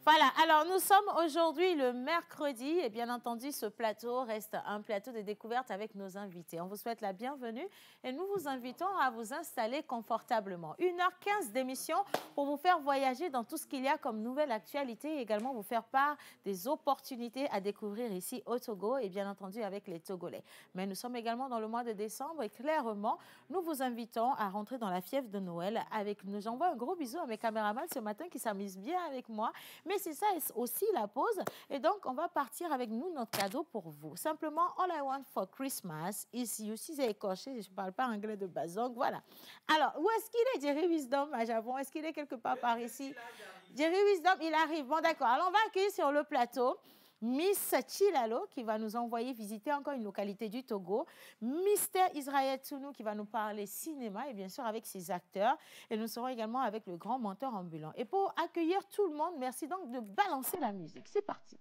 Voilà, alors nous sommes aujourd'hui le mercredi et bien entendu ce plateau reste un plateau de découverte avec nos invités. On vous souhaite la bienvenue et nous vous invitons à vous installer confortablement. 1h15 d'émission pour vous faire voyager dans tout ce qu'il y a comme nouvelle actualité et également vous faire part des opportunités à découvrir ici au Togo et bien entendu avec les Togolais. Mais nous sommes également dans le mois de décembre et clairement nous vous invitons à rentrer dans la fièvre de Noël avec nous. J'envoie un gros bisou à mes caméramans ce matin qui s'amusent bien avec moi. Mais c'est ça aussi la pause. Et donc, on va partir avec nous notre cadeau pour vous. Simplement, all I want for Christmas is you. Si c'est écorché, je ne parle pas anglais de base. Donc, voilà. Alors, où est-ce qu'il est, Jerry Wisdom, à Javon? Est-ce qu'il est quelque part par ici? Jerry Wisdom, il arrive. Bon, d'accord. Alors, on va accueillir sur le plateau Miss Chilalo qui va nous envoyer visiter encore une localité du Togo. Mister Israël Tsounou qui va nous parler cinéma et bien sûr avec ses acteurs. Et nous serons également avec le grand menteur ambulant. Et pour accueillir tout le monde, merci donc de balancer la musique. C'est parti.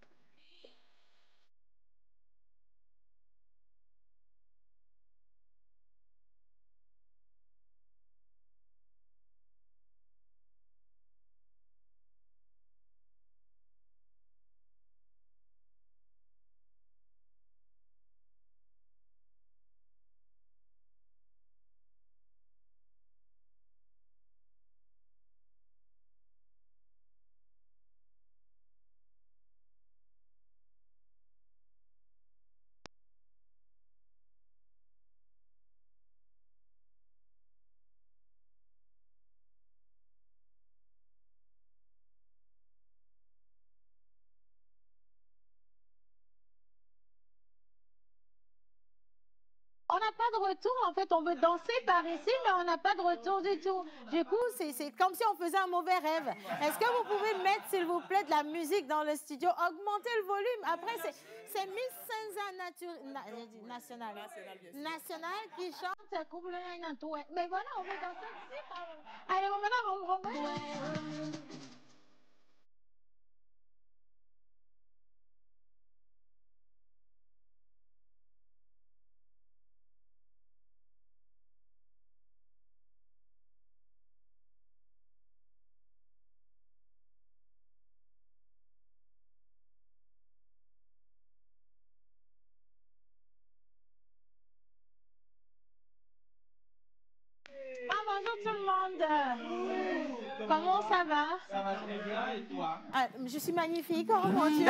On n'a pas de retour, en fait, on veut danser par ici, mais on n'a pas de retour du tout. Du coup, c'est comme si on faisait un mauvais rêve. Est-ce que vous pouvez mettre, s'il vous plaît, de la musique dans le studio, augmenter le volume? Après, c'est Miss Senza National qui chante. Mais voilà, on veut danser ici. Allez, on va. Bonjour tout le monde. Comment ça va? Ça va très bien et toi? Je suis magnifique. Oh mon Dieu,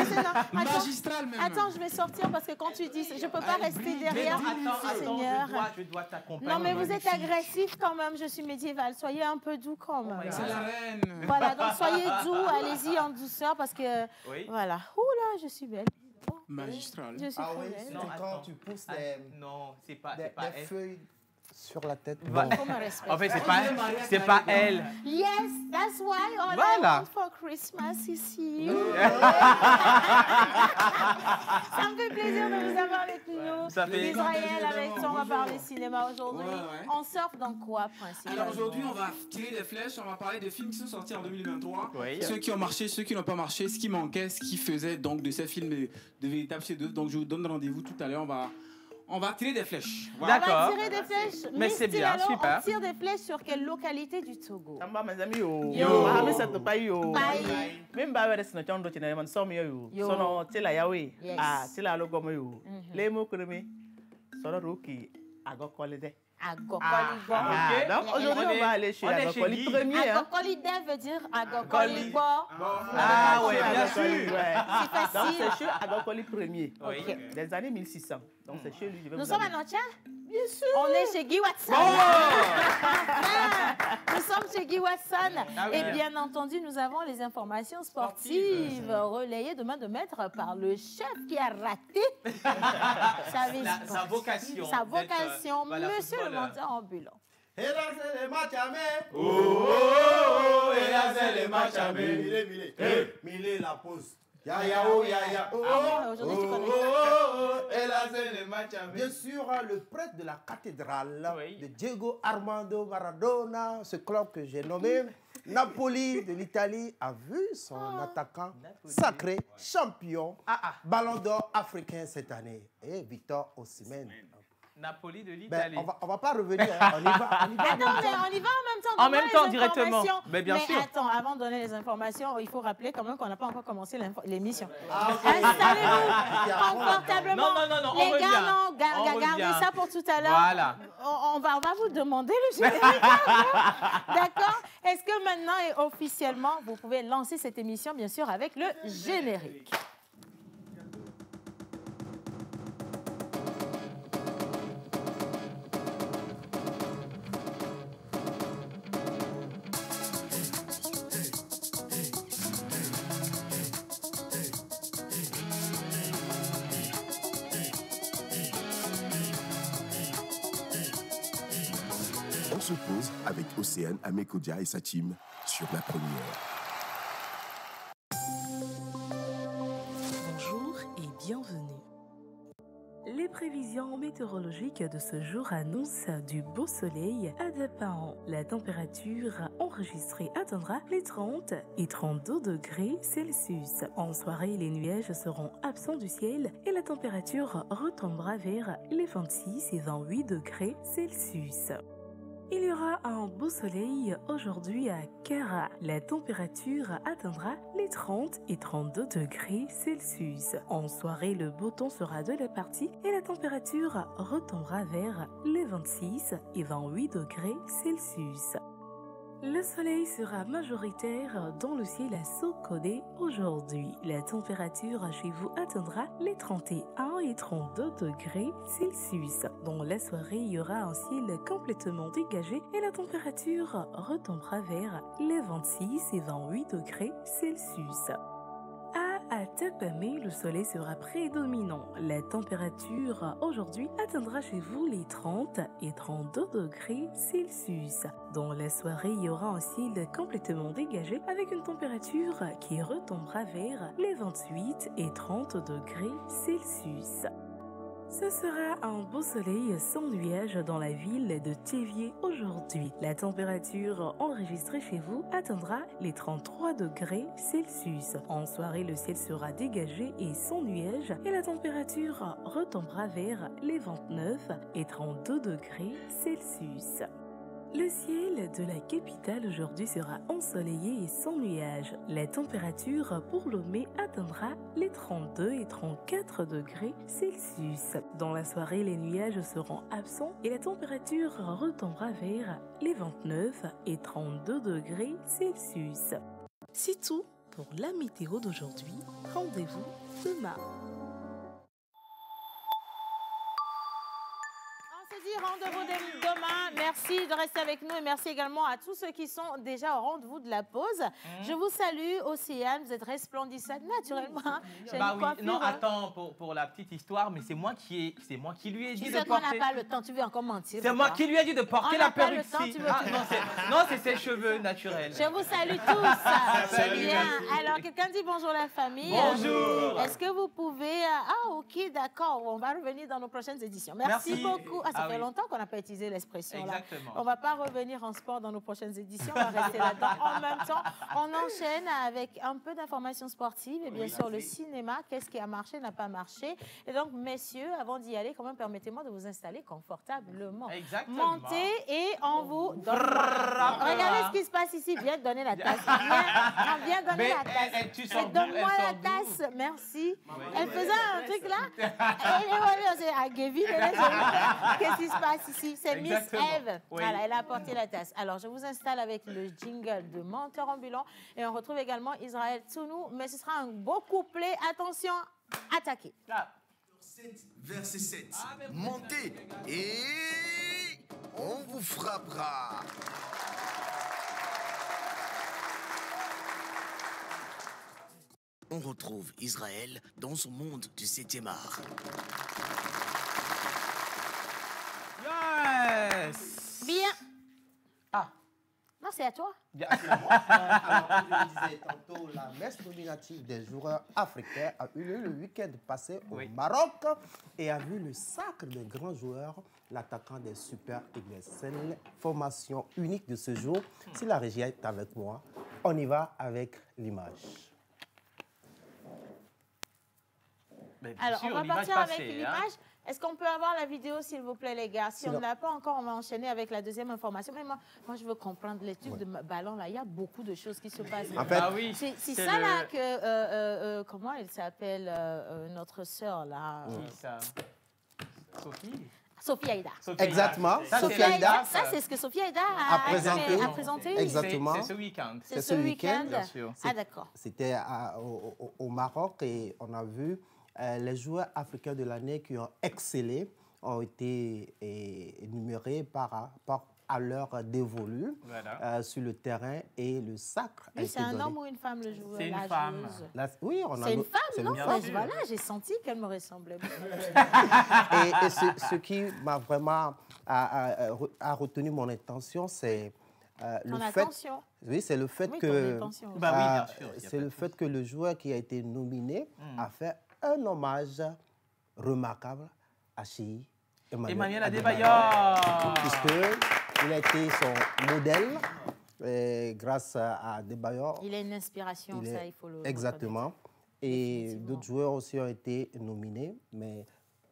magistral même. Attends, je vais sortir parce que quand tu dis, je ne peux pas rester derrière. Attends, Seigneur. je dois t'accompagner. Non, mais vous êtes agressif quand même. Je suis médiévale. Soyez un peu doux quand même. C'est la reine. Voilà, donc soyez doux. Allez-y en douceur parce que voilà. Ouh là, je suis belle. Magistral. Je suis oui, belle. c'est quand tu pousses Non, c'est pas des feuilles sur la tête. En fait, c'est pas elle. Yes, that's why all I want for Christmas is you. Ça me fait plaisir de vous avoir avec nous. Ça fait Israël, avec toi, on va parler cinéma aujourd'hui. Ouais. On surfe dans quoi, principalement? Alors aujourd'hui, on va tirer des flèches, on va parler des films qui sont sortis en 2023. Oui. Ceux qui ont marché, ceux qui n'ont pas marché, ce qui manquait, ce qui faisait donc de ces films de véritables chefs-d'œuvre. Donc je vous donne rendez-vous tout à l'heure, on va tirer des flèches. Voilà. On va tirer des flèches. Mais c'est bien, super. On tire des flèches sur quelle localité du Togo? Tamba mes amis yo. Yo. Ami sa to pai yo. Pai. Même ba wele sino chondo chine man som yo. Yo. Sono tela yawe. Yes. Ah, tela logo mo yo. Le mo kremi. Sono ruki agokole de. Agokolibo. Ah, donc aujourd'hui on va aller chez Agokoli premier. Agokolibo veut dire Agokolibo. Ah ouais, bien sûr. Ouais. C'est Donc facile. c'est chez Agokoli premier. Oui. Des années 1600. Donc c'est chez lui. Je vais Nous vous sommes à amener. Nocha? Bien sûr. On est chez Guy Watson. Nous sommes chez Guy Watson. Et bien entendu, nous avons les informations sportives relayées de main de maître par le chef qui a raté Sa vocation. Sa vocation, monsieur le footballeur. menteur ambulant. Et là, c'est les matchs à main. Et là, c'est les matchs à main. Milé, la pause. Ya, ya, oh, ya, ya, oh, Aujourd'hui, tu connais. Et là, c'est les matchs à main. Bien sûr, le prêtre de la cathédrale Oui. de Diego Armando Maradona, ce club que j'ai nommé Napoli de l'Italie, a vu son attaquant sacré, champion, ballon d'or africain cette année. Et Victor Osimhen. Napoli de Ben, l'Italie. on va pas revenir, hein. On y va. Attends, mais on y va en même temps. En donne-moi même les temps, directement. informations. Mais bien sûr. attends, avant de donner les informations, il faut rappeler quand même qu'on n'a pas encore commencé l'émission. Installez-vous confortablement. Non, on les revient. gars, non, On gardez revient. ça pour tout à l'heure. Voilà. On va vous demander le générique. D'accord? Est-ce que maintenant et officiellement, vous pouvez lancer cette émission, bien sûr, avec le générique? On se pose avec Océane Amekodia et sa team sur la première. Bonjour et bienvenue. Les prévisions météorologiques de ce jour annoncent du beau soleil à Dapaon. La température enregistrée atteindra les 30 et 32 degrés Celsius. En soirée, les nuages seront absents du ciel et la température retombera vers les 26 et 28 degrés Celsius. Il y aura un beau soleil aujourd'hui à Kara. La température atteindra les 30 et 32 degrés Celsius. En soirée, le beau temps sera de la partie et la température retombera vers les 26 et 28 degrés Celsius. Le soleil sera majoritaire dans le ciel à Sokode aujourd'hui. La température chez vous atteindra les 31 et 32 degrés Celsius. Dans la soirée, il y aura un ciel complètement dégagé et la température retombera vers les 26 et 28 degrés Celsius. À Tapamé, le soleil sera prédominant. La température aujourd'hui atteindra chez vous les 30 et 32 degrés Celsius. Dans la soirée, il y aura un ciel complètement dégagé avec une température qui retombera vers les 28 et 30 degrés Celsius. Ce sera un beau soleil sans nuages dans la ville de Théviers aujourd'hui. La température enregistrée chez vous atteindra les 33 degrés Celsius. En soirée, le ciel sera dégagé et sans nuages et la température retombera vers les 29 et 32 degrés Celsius. Le ciel de la capitale aujourd'hui sera ensoleillé et sans nuages. La température pour Lomé atteindra les 32 et 34 degrés Celsius. Dans la soirée, les nuages seront absents et la température retombera vers les 29 et 32 degrés Celsius. C'est tout pour la météo d'aujourd'hui. Rendez-vous demain. Rendez-vous demain. Merci de rester avec nous et merci également à tous ceux qui sont déjà au rendez-vous de la pause. Je vous salue, Océane, vous êtes resplendissante naturellement. Bah oui, non, attends, pour la petite histoire, mais c'est moi qui lui ai dit de porter... Tu sais qu'on n'a pas le temps, tu veux encore mentir. C'est moi qui lui ai dit de porter la perruque. On Non, c'est ses cheveux naturels. Je vous salue tous. Salut. Bien. Alors, quelqu'un dit bonjour la famille. Bonjour. Est-ce que vous pouvez... Ah, ok, d'accord. On va revenir dans nos prochaines éditions. Merci beaucoup. Ah, ça fait longtemps qu'on n'a pas utilisé l'expression là. On ne va pas revenir en sport dans nos prochaines éditions. On va rester là-dedans. En même temps, on enchaîne avec un peu d'informations sportives et bien sûr le cinéma. Qu'est-ce qui a marché, n'a pas marché. Et donc, messieurs, avant d'y aller, quand même, permettez-moi de vous installer confortablement. Exactement. Montez et on vous donne. Regardez ce qui se passe ici. Viens donner la tasse. Viens donner la tasse. Donne-moi la tasse. Merci. Elle faisait un truc là. Elle est à Gavin. Qu'est-ce qui se passe ici? C'est Miss Eve. Voilà, elle a apporté la tasse. Alors, je vous installe avec le jingle de Menteur Ambulant et on retrouve également Israël Tsounou, mais ce sera un beau couplet. Attention, attaquez. 7, verset 7. Montez et on vous frappera. On retrouve Israël dans son monde du 7e art. Yes. Bien. Ah. Non, c'est à toi. Alors, comme je le disais tantôt, la messe nominative des joueurs africains a eu lieu le week-end passé au Maroc et a vu le sacre d'un grand joueur, l'attaquant des Super Eagles. C'est l'information unique de ce jour. Si la régie est avec moi, on y va avec l'image. Alors, on va partir avec l'image. Est-ce qu'on peut avoir la vidéo, s'il vous plaît, les gars? Si on ne l'a pas encore, on va enchaîner avec la deuxième information. Mais moi je veux comprendre l'étude de ballon. Là, il y a beaucoup de choses qui se passent. En fait, c'est ça là que comment elle s'appelle notre sœur là? Qui ça? Sophie Aïda. Exactement. Ça, Sophie Aïda. Ça, c'est ce que Sophie Aïda a présenté. Exactement. C'est ce week-end. C'est ce week-end. Bien sûr. Ah, d'accord. C'était au Maroc et on a vu les joueurs africains de l'année qui ont excellé ont été énumérés à l'heure dévolue sur le terrain et le sacre. Oui, c'est un homme ou une femme le joueur? C'est une femme. Oui, c'est une femme, non? Bien sûr. Voilà, j'ai senti qu'elle me ressemblait. Et ce qui m'a vraiment a retenu mon attention, c'est le fait. Attention. Oui, c'est le fait Oui, que. ton attention aussi. Bah oui, bien sûr. C'est le fait que le joueur qui a été nominé a fait un hommage remarquable à Cheikh Emmanuel Adebayor. Puisqu'il a été son modèle grâce à Adebayor. Il a une inspiration, ça, il faut le exactement. Et d'autres joueurs aussi ont été nominés. Mais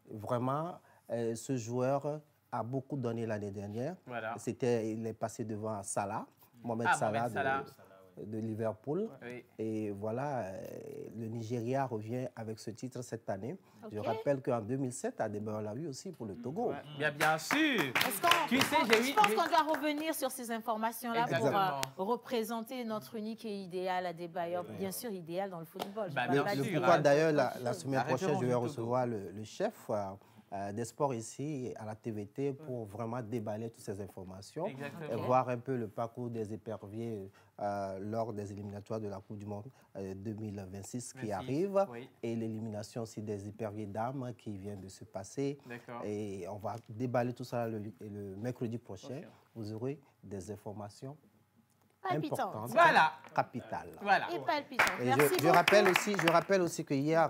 vraiment, ce joueur a beaucoup donné l'année dernière. Voilà. Il est passé devant Salah, Mohamed Salah. De Liverpool. Oui. Et voilà, le Nigeria revient avec ce titre cette année. Je rappelle qu'en 2007, Adebayor l'a eu aussi pour le Togo. Bien sûr. Je pense qu'on doit revenir sur ces informations-là pour représenter notre unique et idéal Adebayor. Bien sûr, idéal dans le football. Pourquoi d'ailleurs, la semaine prochaine, je vais recevoir le chef des sports ici à la TVT pour vraiment déballer toutes ces informations et voir un peu le parcours des éperviers lors des éliminatoires de la Coupe du Monde 2026 qui arrive et l'élimination aussi des éperviers dames qui vient de se passer. Et on va déballer tout ça le mercredi prochain. Vous aurez des informations importantes, capitales. Voilà. Et palpitantes. Je rappelle aussi que hier,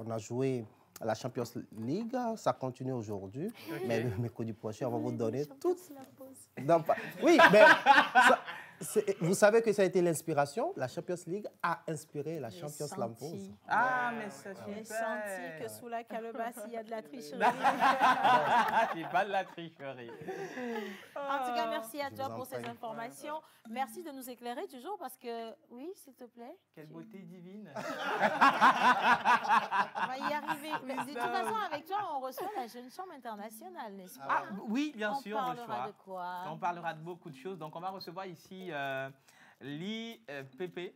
on a joué la Champions League, ça continue aujourd'hui, mais le mercredi prochain, on va vous donner toute... Oui, mais vous savez que ça a été l'inspiration. La Champions League a inspiré la Champions Lampose. Ah, mais c'est super. J'ai senti que sous la calebasse, il y a de la tricherie. C'est pas de la tricherie. En tout cas, merci à toi pour ces informations. Merci de nous éclairer toujours parce que... Oui, s'il te plaît. Quelle beauté divine. On va y arriver. Mais de toute façon, avec toi, on reçoit la Jeune Chambre internationale, n'est-ce pas? Oui, bien sûr. On parlera de quoi? On parlera de beaucoup de choses. Donc, on va recevoir ici l'IPP.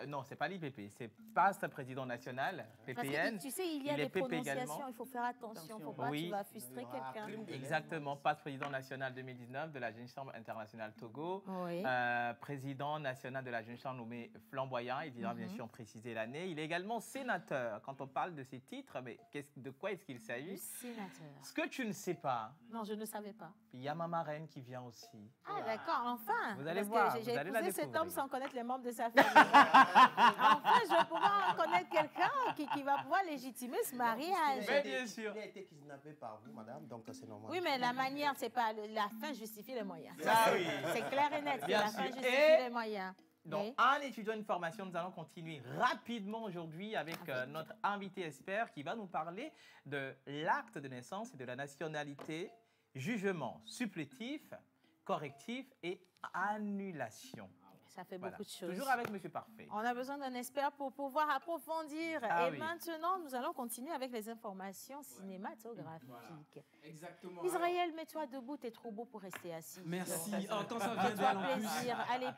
Non, c'est pas l'IPP, c'est PAST président national, PPN. Tu sais, il y a des prononciations, il faut faire attention. Il ne faut pas, tu vas frustrer quelqu'un. Exactement, PAST président national 2019 de la Jeune Chambre internationale Togo. Président national de la Jeune Chambre nommé flamboyant, il dira bien sûr préciser l'année. Il est également sénateur. Quand on parle de ces titres, mais de quoi est-ce qu'il s'agit? Sénateur. Ce que tu ne sais pas. Non, je ne savais pas. Il y a ma marraine qui vient aussi. Ah, d'accord, enfin. Vous allez voir. J'ai épousé cet homme sans connaître les membres de sa famille. Enfin, je vais pouvoir connaître quelqu'un qui va pouvoir légitimer ce mariage. Mais bien sûr. Il a été kidnappé par vous, madame, donc c'est normal. Oui, mais la manière, c'est pas... La fin justifie les moyens. Ah oui. C'est clair et net, Bien la sûr. fin justifie les moyens. Donc, en étudiant une formation, nous allons continuer rapidement aujourd'hui avec notre invité expert qui va nous parler de l'acte de naissance et de la nationalité, jugement supplétif, correctif et annulation. Ça fait beaucoup de choses. Toujours avec Monsieur Parfait. On a besoin d'un expert pour pouvoir approfondir. Maintenant, nous allons continuer avec les informations cinématographiques. Exactement. Israël, mets-toi debout, t'es trop beau pour rester assis. Merci. Quand ça vient Fais-toi d'elle en plus. plaisir. Allez,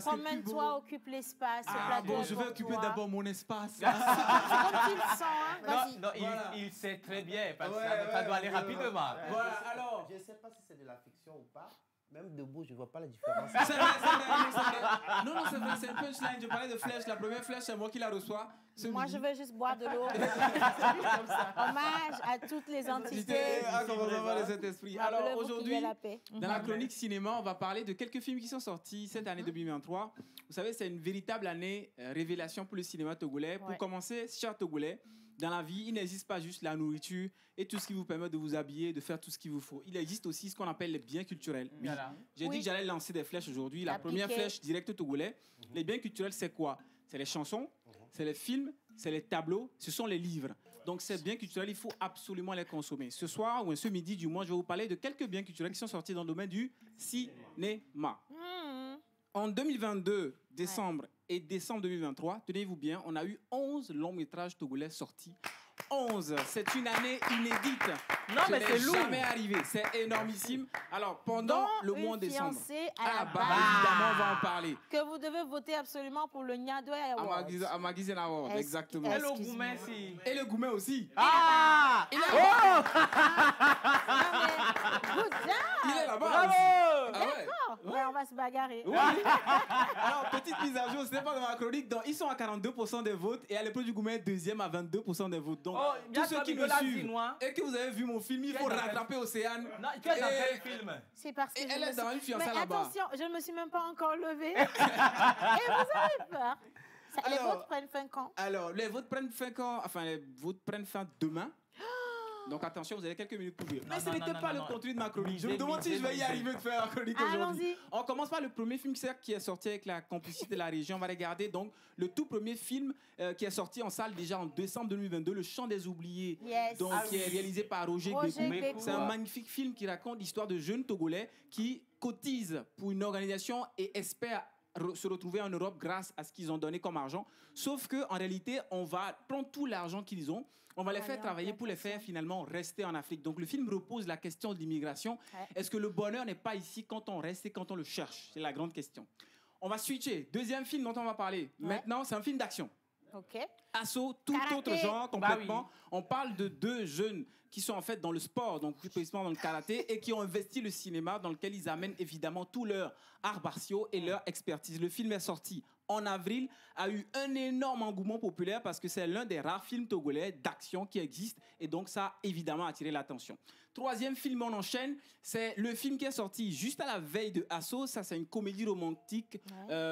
promène-toi, occupe l'espace. Bon, je vais occuper d'abord mon espace. C'est comme tu le sens, hein. Vas-y. Non, il sait très bien, parce que ça doit aller rapidement. Voilà, alors. Je ne sais pas si c'est de la fiction ou pas. Même debout, je ne vois pas la différence. C'est vrai. Non, c'est vrai, c'est un punchline. Je parlais de flèche. La première flèche, c'est moi qui la reçois. Moi, je veux juste boire de l'eau. Hommage à toutes les entités. de cet esprit. Alors, aujourd'hui, dans la Mhm. chronique cinéma, on va parler de quelques films qui sont sortis cette année 2023. Vous savez, c'est une véritable année révélation pour le cinéma togolais. Pour commencer, chers Togolais, dans la vie, il n'existe pas juste la nourriture et tout ce qui vous permet de vous habiller, de faire tout ce qu'il vous faut. Il existe aussi ce qu'on appelle les biens culturels. Oui. J'ai dit que j'allais lancer des flèches aujourd'hui. La première flèche directe au Togolais. Les biens culturels, c'est quoi? C'est les chansons, c'est les films, c'est les tableaux, ce sont les livres. Donc, ces biens culturels, il faut absolument les consommer. Ce soir, ou ce midi du moins, je vais vous parler de quelques biens culturels qui sont sortis dans le domaine du cinéma. En 2022, décembre et décembre 2023, tenez-vous bien, on a eu 11 longs métrages togolais sortis. 11, c'est une année inédite. Non, mais c'est lourd. Jamais arrivé, c'est énormissime. Alors, pendant le mois de décembre, à la base, évidemment, on va en parler. que vous devez voter absolument pour le Nyadoy Award. À Magazine Award, exactement. Et le Goumet, si. Et le Goumet aussi. Ah! Il est Non, mais good job. Il est là-bas. Bravo! Ah ouais. Ouais, on va se bagarrer. Oui. Alors, petite mise à jour, ce n'est pas dans ma chronique. Donc, ils sont à 42% des votes et à l'épreuve du Goumet, deuxième à 22% des votes. Donc, tous ceux qui me suivent et que vous avez vu mon film, il faut rattraper Océane. Non, tu es dans quel film? C'est parce que Et elle est dans une fiancée mais là-bas. attention, je ne me suis même pas encore levée. Et vous avez peur. Les Alors- votes prennent fin quand? Alors, les votes prennent fin quand? Enfin, les votes prennent fin demain. Donc attention, vous avez quelques minutes pour lire. Mais ce n'était pas le contenu de ma chronique. Je me demande si je vais y arriver de faire la chronique aujourd'hui. Allons-y. On commence par le premier film qui est sorti avec la complicité de la région. On va regarder donc le tout premier film qui est sorti en salle déjà en décembre 2022, Le Chant des Oubliés. Yes. Donc, qui est réalisé par Roger Roger Gbeko. Gbeko. C'est un magnifique film qui raconte l'histoire de jeunes Togolais qui cotisent pour une organisation et espèrent se retrouver en Europe grâce à ce qu'ils ont donné comme argent. Sauf qu'en réalité, on va prendre tout l'argent qu'ils ont, on va les faire travailler pour les faire finalement rester en Afrique. Donc le film repose la question de l'immigration. Ouais. Est-ce que le bonheur n'est pas ici quand on reste et quand on le cherche? C'est la grande question. On va switcher. Deuxième film dont on va parler. Maintenant, c'est un film d'action. OK. Assaut, tout Karaté. autre genre, complètement. Bah oui. On parle de deux jeunes qui sont en fait dans le sport, donc plus précisément dans le karaté, et qui ont investi le cinéma dans lequel ils amènent évidemment tous leurs arts martiaux et leur expertise. Le film est sorti en avril, a eu un énorme engouement populaire parce que c'est l'un des rares films togolais d'action qui existent, et donc ça a évidemment attiré l'attention. Troisième film, on enchaîne, c'est le film qui est sorti juste à la veille de Assaut. Ça, c'est une comédie romantique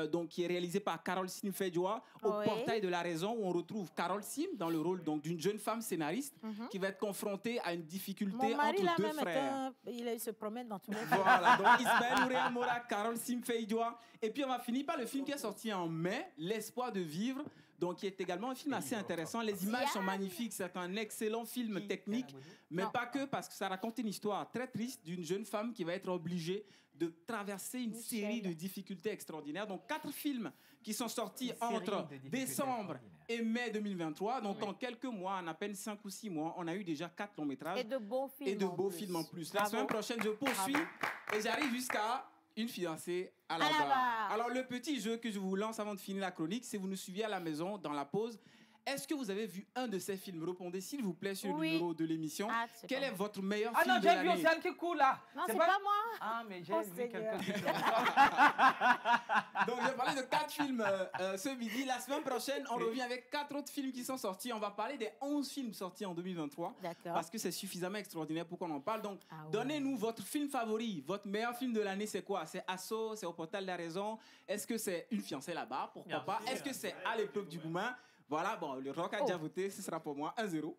donc, qui est réalisée par Carole Sim Fedjoa au portail de la raison, où on retrouve Carole Sim dans le rôle donc, d'une jeune femme scénariste qui va être confrontée à une difficulté Mon mari, entre deux là, frères. il se promène dans tous les Voilà, donc Ismaël Ourea Mora, Carole Sim Fedjoa. Et puis on va finir par le film qui est sorti en mai, L'espoir de vivre. Donc, qui est également un film assez intéressant. Les images sont magnifiques. C'est un excellent film technique, mais pas que, parce que ça raconte une histoire très triste d'une jeune femme qui va être obligée de traverser une série de difficultés extraordinaires. Donc, 4 films qui sont sortis entre décembre et mai 2023. Donc, en quelques mois, en à peine 5 ou 6 mois, on a eu déjà 4 longs métrages. Et de beaux films. Et de beaux films en plus. La semaine prochaine, je poursuis et j'arrive jusqu'à Une fiancée à la barre. Alors, le petit jeu que je vous lance avant de finir la chronique, c'est vous nous suivez à la maison, dans la pause. Est-ce que vous avez vu un de ces films? Répondez, s'il vous plaît, sur le numéro de l'émission. Quel est votre meilleur film de l'année? Ah non, j'ai vu Océane qui coule là. Non, c'est pas moi. Ah, mais j'ai vu quelqu'un qui Donc, je vais parler de 4 films ce midi. La semaine prochaine, on revient avec 4 autres films qui sont sortis. On va parler des 11 films sortis en 2023. D'accord. Parce que c'est suffisamment extraordinaire pour qu'on en parle. Donc, donnez-nous votre film favori. Votre meilleur film de l'année, c'est quoi? C'est Assaut, c'est Au portail de la raison. Est-ce que c'est Une fiancée là-bas? Pourquoi pas? Est-ce que c'est À l'épreuve du Goumin? Voilà, bon, le rock a déjà voté, ce sera pour moi 1-0.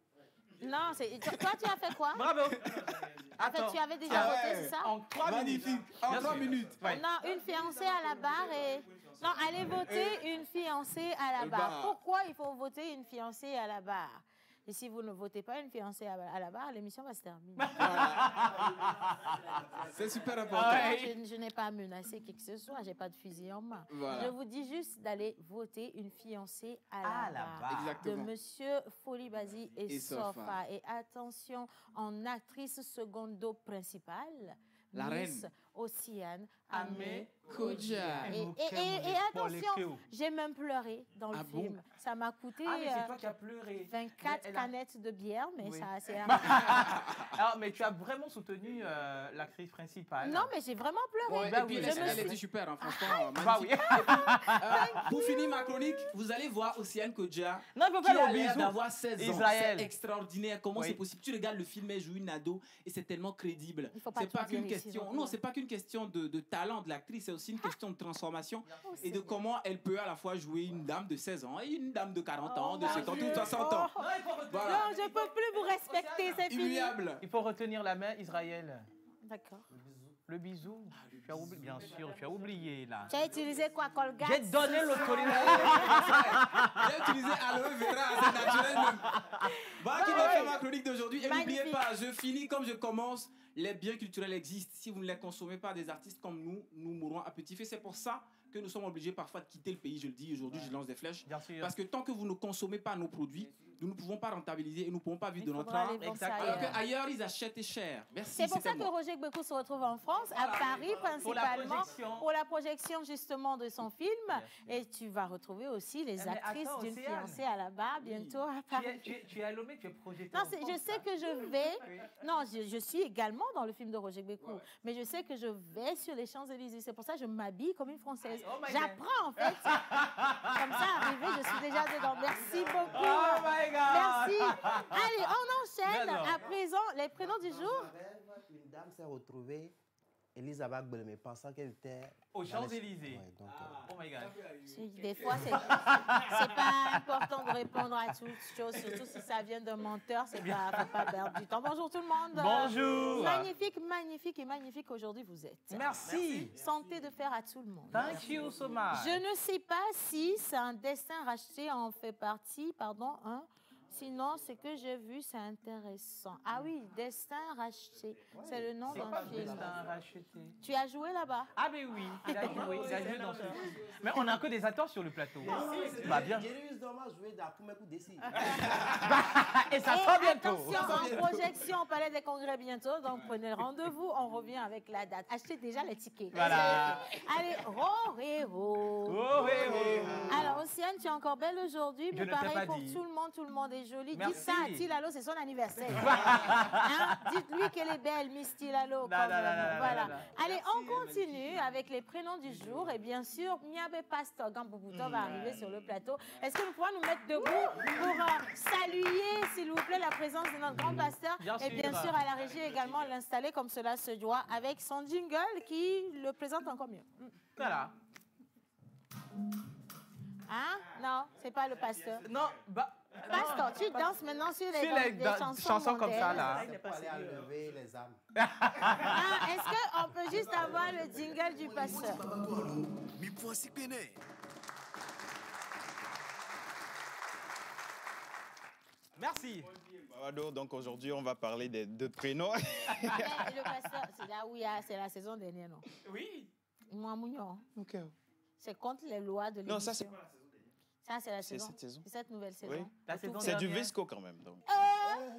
Non, toi, tu as fait quoi? Bravo. En fait, tu avais déjà voté, c'est ça? En 3 minutes. En 3 minutes. Ouais. Non, une fiancée à la barre et... Non, allez voter une fiancée à la barre. Pourquoi il faut voter une fiancée à la barre? Et si vous ne votez pas une fiancée à la barre, l'émission va se terminer. C'est super important. Je n'ai pas menacé qui que ce soit, je n'ai pas de fusil en main. Voilà. Je vous dis juste d'aller voter une fiancée à la barre. Exactement. De Monsieur Folibazi et Sofa. Sofa. Et attention, en actrice secondo principale, La Miss reine. Océane Amé Kodja. Et attention, j'ai même pleuré dans le bon? film. Ça m'a coûté Ah, mais c'est toi qui as pleuré. 24 canettes de bière, mais ça c'est... Alors, mais tu as vraiment soutenu l'actrice principale. Non, mais j'ai vraiment pleuré. Et puis, elle était super, hein, franchement, Bah oui. magnifique. Pour finir ma chronique, vous allez voir Océane Kodja, Non, il faut qui faire a le l'air bisou. d'avoir 16 ans. Israël. C'est extraordinaire. Comment Oui. c'est possible? Tu regardes le film, elle joue une ado et c'est tellement crédible. Il faut pas C'est tout pas dire qu'une ici, question. donc, Non, ouais. c'est pas qu'une question de talent de l'actrice, c'est aussi une question de transformation et de comment elle peut à la fois jouer une dame de 16 ans et une dame de 40 ans, de 50 ou de 60 ans. Voilà. Non, je ne peux plus vous respecter, c'est fini. Immuable. Il faut retenir la main, Israël. D'accord. Le bisou. Tu as oublié, bien sûr, tu as oublié là. Tu as utilisé quoi, Colgate? J'ai donné l'autorisation. J'ai utilisé aloe vera, c'est naturel même. Voilà qui va faire ma chronique d'aujourd'hui. Et n'oubliez pas, je finis comme je commence. Les biens culturels existent. Si vous ne les consommez pas des artistes comme nous mourrons à petit feu. C'est pour ça que nous sommes obligés parfois de quitter le pays. Je le dis aujourd'hui, je lance des flèches. Bien sûr. Parce que tant que vous ne consommez pas nos produits, nous ne pouvons pas rentabiliser et nous ne pouvons pas vivre de notre art. Exactement. Alors qu'ailleurs, ils achètent cher. Merci. C'est pour ça que Roger Gbeko se retrouve en France, à Paris principalement, pour la projection justement de son film. Et tu vas retrouver aussi les actrices d'une fiancée à la barre bientôt à Paris. Tu es à Lomé, tu es projeté. Non, je sais que je vais. Non, je suis également dans le film de Roger Gbeko, mais je sais que je vais sur les Champs-Élysées. C'est pour ça que je m'habille comme une Française. J'apprends en fait. Comme ça, arrivé, je suis déjà dedans. Merci beaucoup. Oh my God. Merci. Allez, on enchaîne à présent les prénoms du jour. Une dame s'est retrouvée, Elisabeth Bellemé, pensant qu'elle était Aux Champs-Élysées. Ouais, donc, Oh my God. Des fois, c'est pas important de répondre à toutes choses, surtout si ça vient d'un menteur. Faut pas perdre du temps. Bonjour tout le monde. Bonjour. Magnifique, magnifique et magnifique aujourd'hui vous êtes. Merci. Santé de fer à tout le monde. Thank you so much. Je ne sais pas si c'est un destin racheté en fait partie, pardon, hein. Sinon, ce que j'ai vu, c'est intéressant. Ah oui, Destin racheté. C'est le nom d'un film. Destin racheté. Tu as joué là-bas? Ah ben oui, il a joué dans ce film. Mais on n'a que des acteurs sur le plateau. Bah bien. Jérémy Doma joué dans Koumekou Dessi. Et ça sort bientôt. Attention, en projection au Palais des Congrès bientôt. Donc, prenez le rendez-vous. On revient avec la date. Achetez déjà les tickets. Voilà. Allez, ho. Oh, hey, oh. Alors, Océane, tu es encore belle aujourd'hui. Je Mais ne t'ai pareil pas pour dit. tout le monde est joli. Merci. Dites ça à Tilalo, c'est son anniversaire. Hein? Dites-lui qu'elle est belle, Miss Tilalo. Voilà. Allez, on continue avec les prénoms du jour. Et bien sûr, Miabe Pastor Gamboubuto va arriver sur le plateau. Est-ce que nous pouvons nous mettre debout pour saluer, s'il vous plaît, la présence de notre grand pasteur? Et bien sûr, à la régie également, l'installer comme cela se doit avec son jingle qui le présente encore mieux. Voilà. Hein? Non, c'est pas le pasteur. Non, bah. Pasteur, tu danses maintenant sur les chansons comme ça, là. C'est pour aller enlever les âmes. Ah, est-ce qu'on peut juste avoir le jingle du pasteur? Merci. Donc aujourd'hui, on va parler des deux prénoms. Le pasteur, c'est là où il y a, c'est la saison dernière, non? Oui. Moi, Mounion. Ok. C'est contre les lois de l'émission. Non, ça c'est Ça, c'est la c'est saison. cette saison. C'est cette nouvelle saison. Oui. La saison C'est du dernière. Visco quand même. Donc.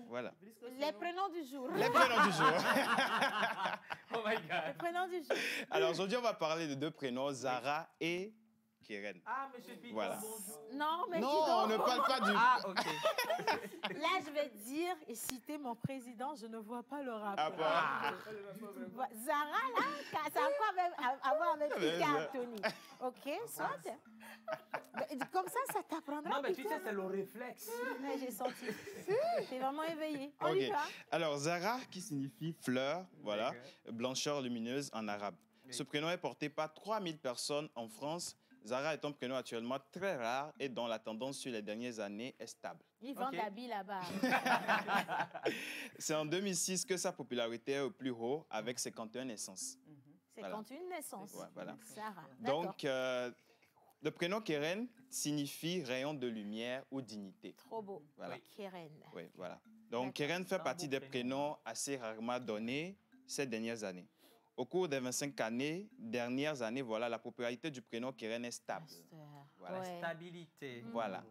Voilà. Les prénoms du jour. Les prénoms du jour. Oh my Les God. prénoms du jour. Alors aujourd'hui, on va parler de deux prénoms, Zara et Keren. Ah, monsieur Pito, Voilà. bonjour. Non, mais Non, dis donc. on ne parle pas du... Ah, ok. Là, je vais dire et citer mon président, je ne vois pas le rapport. Ah, bah. Zara, là, ça a quoi même à voir avec Peter Anthony? OK, soit. Mais comme ça t'apprendra. Non, mais tu Peter. sais, c'est le réflexe. Ouais, j'ai senti. T'es vraiment éveillé. On Ok. y va. Alors, Zara, qui signifie fleur, voilà, blancheur lumineuse en arabe. Ce prénom est porté par 3000 personnes en France. Zara est un prénom actuellement très rare et dont la tendance sur les dernières années est stable. Ils vendent d'habits là-bas. C'est en 2006 que sa popularité est au plus haut avec 51 naissances. C'est Voilà. quand une naissance. Ouais, voilà. Sarah. D'accord. Donc, le prénom Keren signifie rayon de lumière ou dignité. Trop beau. Voilà. Keren. Oui, voilà. Donc, D'accord. Keren fait C'est un partie beau des prénom. prénoms assez rarement donnés ces dernières années. Au cours des 25 dernières années, voilà, la popularité du prénom Keren est stable. Pasteur. Voilà. Ouais. Stabilité. Voilà.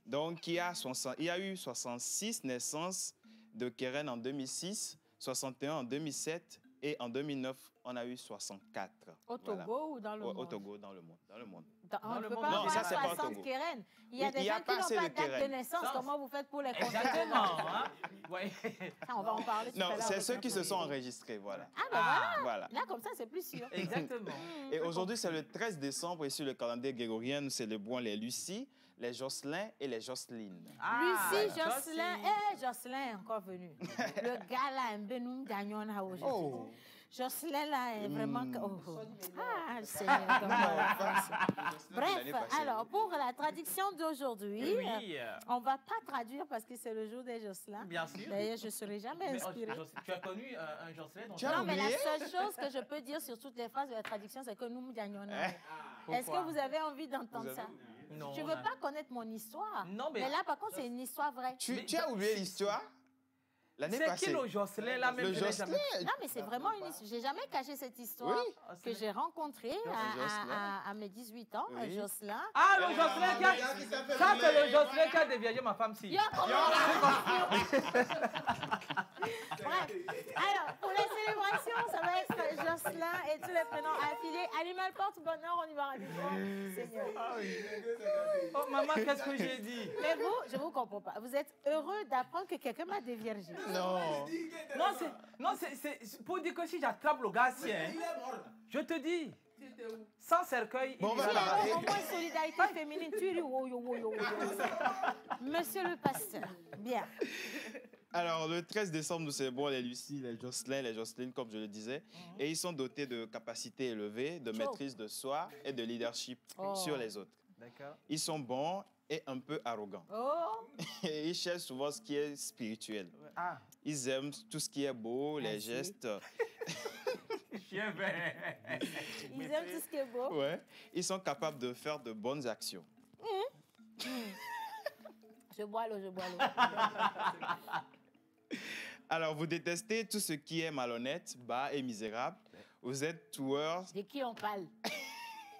Donc, il y a eu 66 naissances de Keren en 2006, 61 en 2007 et en 2009, on a eu 64. Au Voilà. Togo ou dans le monde? Au Togo, dans le monde. On ne le peut monde. pas Non, avoir ça, c'est pas au 60 Togo. Keren. Il y a Oui, des il y gens a qui pas n'ont assez pas de de date de Keren. naissance. Ça, Comment vous faites pour les Exactement. compter? Hein? Ouais. Ça, on va en parler tout à Non, l'heure. c'est ceux qui se sont enregistrés, voilà. Ah, ben voilà. Voilà. Là, comme ça, c'est plus sûr. Exactement. Et aujourd'hui, c'est le 13 décembre et sur le calendrier grégorien, nous célébrons les Lucie, les Jocelyn et les Jocelyne. Ah, Lucie, Jocelyn. Jocelyn. Jocelyn est encore venu. Le gars là, un Benoît Gagnon là aujourd'hui. Oh. Jocelyn, là, est vraiment... Ah, Seigneur, donc, bref, alors, pour la traduction d'aujourd'hui, on ne va pas traduire parce que c'est le jour des Jocelyn. Bien sûr. D'ailleurs, je ne serai jamais inspirée. Tu as connu un Jocelyn Non, mais la seule chose que je peux dire sur toutes les phrases de la traduction, c'est que nous nous gagnons. Est-ce que vous avez envie d'entendre ça? Non. Tu ne veux pas connaître mon histoire? Non, mais... là, par contre, c'est une histoire vraie. Tu as oublié l'histoire? L'année passée. C'est qui le Jocelyn là même? Le Jocelyn. Non, mais c'est vraiment une histoire. J'ai jamais caché cette histoire que j'ai rencontrée à mes 18 ans, Jocelyn. Ah, le Jocelyn qui a... Ça, c'est le Jocelyn qui a déviagé ma femme si. Bref, alors, pour la célébration, ça va être Jocelyn et tous les prénoms affilés. Animal porte-bonheur, on y va rapidement. Seigneur. Oh, maman, qu'est-ce que j'ai dit? Mais vous, je ne vous comprends pas. Vous êtes heureux d'apprendre que quelqu'un m'a déviergé. Non. Non, c'est pour dire que si j'attrape le gars, je te dis. Sans cercueil, bon, au moins solidarité féminine. Monsieur le pasteur, bien. Alors, le 13 décembre, nous célébrons les Lucie, les Jocelyn, les Jocelynes, comme je le disais. Et ils sont dotés de capacités élevées, de maîtrise de soi et de leadership sur les autres. D'accord. Ils sont bons et un peu arrogants. Et ils cherchent souvent ce qui est spirituel. Ils aiment tout ce qui est beau, les gestes. Ils aiment tout ce qui est beau. Ouais. Ils sont capables de faire de bonnes actions. Je bois l'eau, je bois l'eau. Alors, vous détestez tout ce qui est malhonnête, bas et misérable. Vous êtes tueurs. De qui on parle?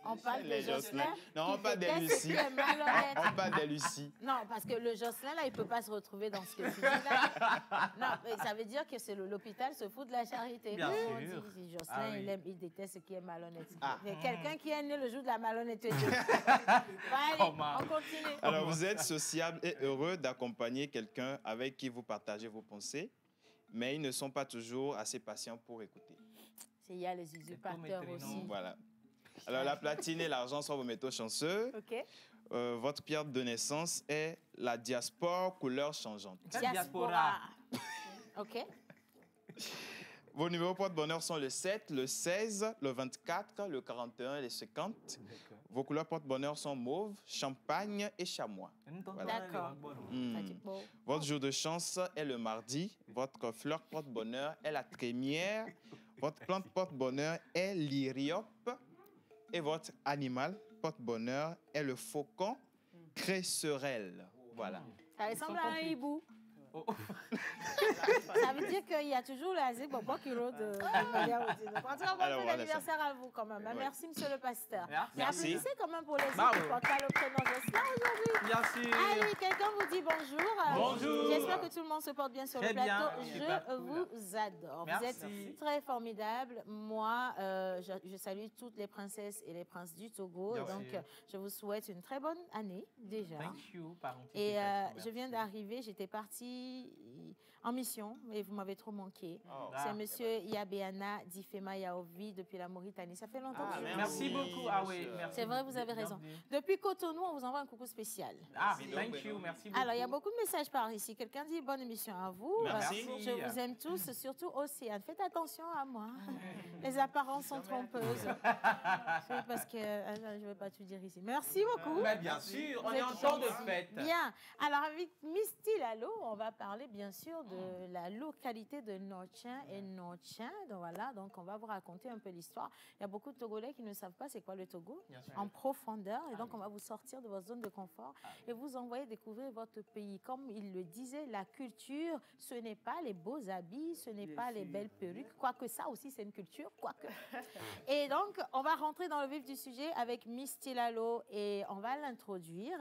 On parle les de Jocelyn. Non, on parle des Lucie. On parle des Lucie. Non, parce que le Jocelyn, là, il ne peut pas se retrouver dans ce que tu dis là. Non, mais ça veut dire que c'est l'hôpital se fout de la charité. Bien sûr. On dit Jocelyn, il déteste ce qui est malhonnête. Quelqu'un qui est né le jour de la malhonnêteté. Allez, on continue. Alors, vous êtes sociable et heureux d'accompagner quelqu'un avec qui vous partagez vos pensées, mais ils ne sont pas toujours assez patients pour écouter. Il y a les usurpateurs aussi. Voilà. Alors, la platine et l'argent sont vos métaux chanceux. OK. Votre pierre de naissance est la diaspora couleur changeante. Diaspora. OK. Vos numéros porte-bonheur sont le 7, le 16, le 24, le 41 et le 50. Vos couleurs porte-bonheur sont mauve, champagne et chamois. Voilà. D'accord. Votre jour de chance est le mardi. Votre fleur porte-bonheur est la trémière. Votre plante porte-bonheur est l'iriope. Et votre animal porte-bonheur est le faucon cresserelle. Voilà. Ça ressemble à un hibou. Ça veut dire qu'il y a toujours le Azé Bobo qui rôde de manière aussi. Donc, en tout cas, bon anniversaire à vous quand même. Ouais. Merci, monsieur le pasteur. Merci. Applaudissez quand même pour les autres qui portent le prénom Jocelyn aujourd'hui. Bien sûr. Allez, quelqu'un vous dit bonjour. Bonjour. J'espère que tout le monde se porte bien sur le plateau. Je vous adore. Merci. Vous êtes très formidables. Moi, je salue toutes les princesses et les princes du Togo. Bien donc, sûr. je vous souhaite une très bonne année déjà. Thank you, par Et je viens d'arriver, j'étais partie en mission et vous m'avez trop manqué. C'est monsieur Yabeana Difema Yaovi depuis la Mauritanie. Ça fait longtemps que je merci beaucoup. Ah oui, merci. C'est vrai, vous avez raison. Depuis Cotonou, on vous envoie un coucou spécial. Ah, thank you, merci beaucoup. Alors, il y a beaucoup de messages par ici. Quelqu'un dit bonne émission à vous. Merci. Je vous aime tous, surtout Océane. Faites attention à moi. Les apparences sont trompeuses. Parce que je ne vais pas tout dire ici. Merci beaucoup. Mais bien sûr, on est en temps de fête. Bien. Alors, avec Misty Lalo, on va parler bien sûr de la localité de Notchin et Notchin. Donc voilà, donc on va vous raconter un peu l'histoire. Il y a beaucoup de Togolais qui ne savent pas c'est quoi le Togo en profondeur. Et donc on va vous sortir de votre zone de confort et vous envoyer découvrir votre pays. Comme il le disait, la culture, ce n'est pas les beaux habits, ce n'est pas les belles perruques. Quoique ça aussi, c'est une culture. Quoique. Et donc, on va rentrer dans le vif du sujet avec Misty Lalo et on va l'introduire.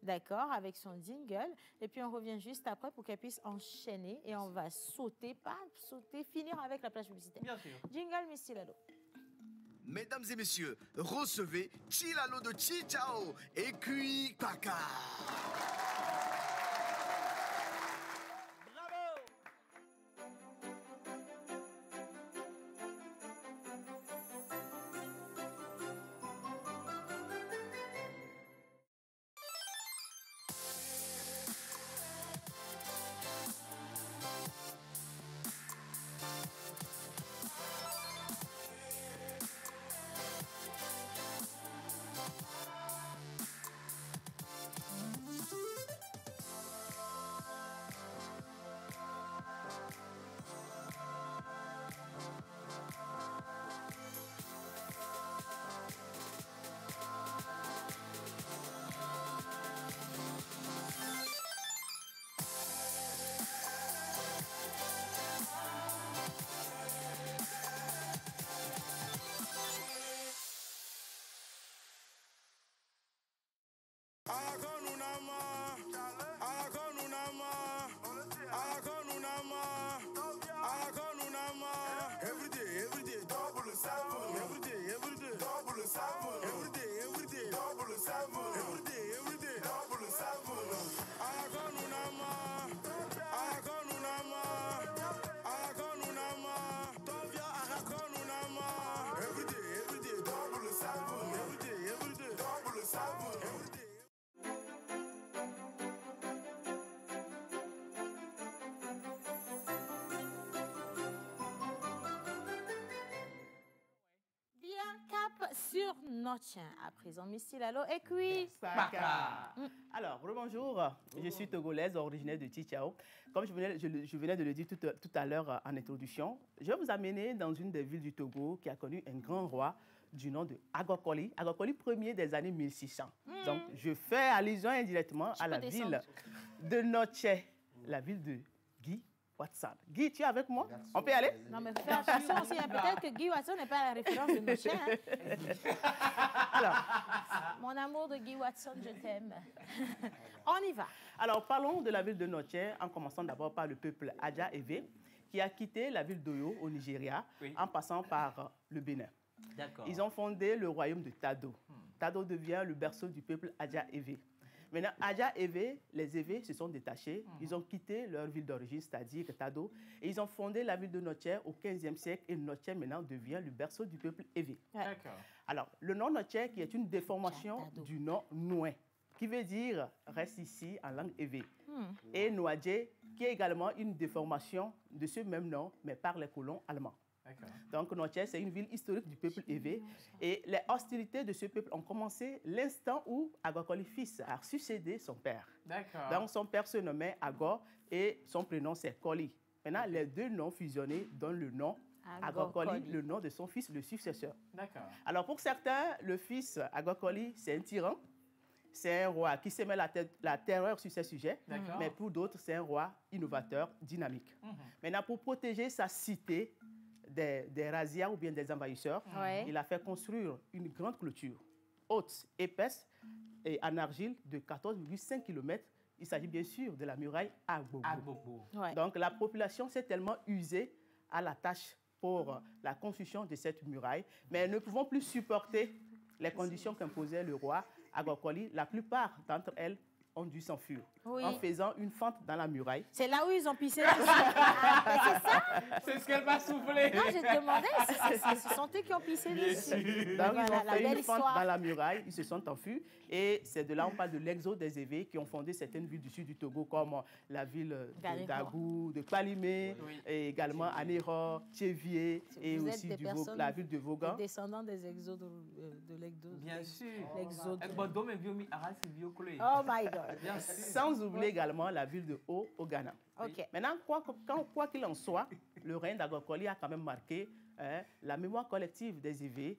D'accord, avec son jingle. Et puis, on revient juste après pour qu'elle puisse enchaîner. Et on va sauter, pas sauter, finir avec la plage publicitaire. Bien sûr. Jingle, Misty Lalo. Mesdames et messieurs, recevez Chilalo de Chichao et Kui Kaka. sur Notien. À présent, Misty Lalo et puis... Paka. Alors, rebonjour, je suis togolaise, originaire de Chichao. Comme je venais de le dire tout à l'heure en introduction, je vais vous amener dans une des villes du Togo qui a connu un grand roi du nom de Agokoli. Agokoli Ier des années 1600. Donc, je fais allusion indirectement à la ville de Notien, la ville de Guy Watson. Guy, tu es avec moi? On peut y aller? Non, mais fais attention aussi. Peut-être que Guy Watson n'est pas la référence de Notien. Alors, mon amour de Guy Watson, je t'aime. On y va. Alors, parlons de la ville de Notien, en commençant d'abord par le peuple Adja Evé, qui a quitté la ville d'Oyo au Nigeria, en passant par le Bénin. Ils ont fondé le royaume de Tado. Tado devient le berceau du peuple Adja Evé. Maintenant, Adja Evé, les Évés se sont détachés. Ils ont quitté leur ville d'origine, c'est-à-dire Tado, et ils ont fondé la ville de Notien au XVe siècle. Et Notien, maintenant, devient le berceau du peuple Évé. Alors, le nom Notien, qui est une déformation du nom Nouin, qui veut dire « reste ici » en langue Évé. Et Noadje, qui est également une déformation de ce même nom, mais par les colons allemands. Donc, Notien, c'est une ville historique du peuple Évé. Et les hostilités de ce peuple ont commencé l'instant où Agokoli fils a succédé son père. Donc, son père se nommait Agor et son prénom, c'est Koli. Maintenant, les deux noms fusionnés donnent le nom Agokoli, le nom de son fils, le successeur. Alors, pour certains, le fils Agokoli, c'est un tyran. C'est un roi qui sème la terreur sur ses sujets. Mais pour d'autres, c'est un roi innovateur, dynamique. Maintenant, pour protéger sa cité des razzias ou bien des envahisseurs, il a fait construire une grande clôture haute, épaisse et en argile de 14,5 km. Il s'agit bien sûr de la muraille Agbogbou. Donc la population s'est tellement usée à la tâche pour la construction de cette muraille, mais ne pouvant plus supporter les conditions qu'imposait le roi Agokoli, la plupart d'entre elles ont dû s'enfuir en faisant une fente dans la muraille. C'est là où ils ont pissé dessus. C'est ça? C'est ce qu'elle m'a soufflé. Non, j'ai demandé si ce sont eux qui ont pissé dessus. Donc, ils ont fait une fente dans la muraille, ils se sont enfuis. Et c'est de là on parle de l'exode des Évés qui ont fondé certaines villes du sud du Togo, comme la ville de Dagou, de Palimé, et également Anéro, Tchévier, et aussi la ville de Vaughan. Descendants des exodes de l'exode. Bien sûr. L'exode. Oh my God. Sans oublier également la ville de Haut au Ghana. Maintenant, quoi qu'il en soit, le règne d'Agokoli a quand même marqué la mémoire collective des Évés,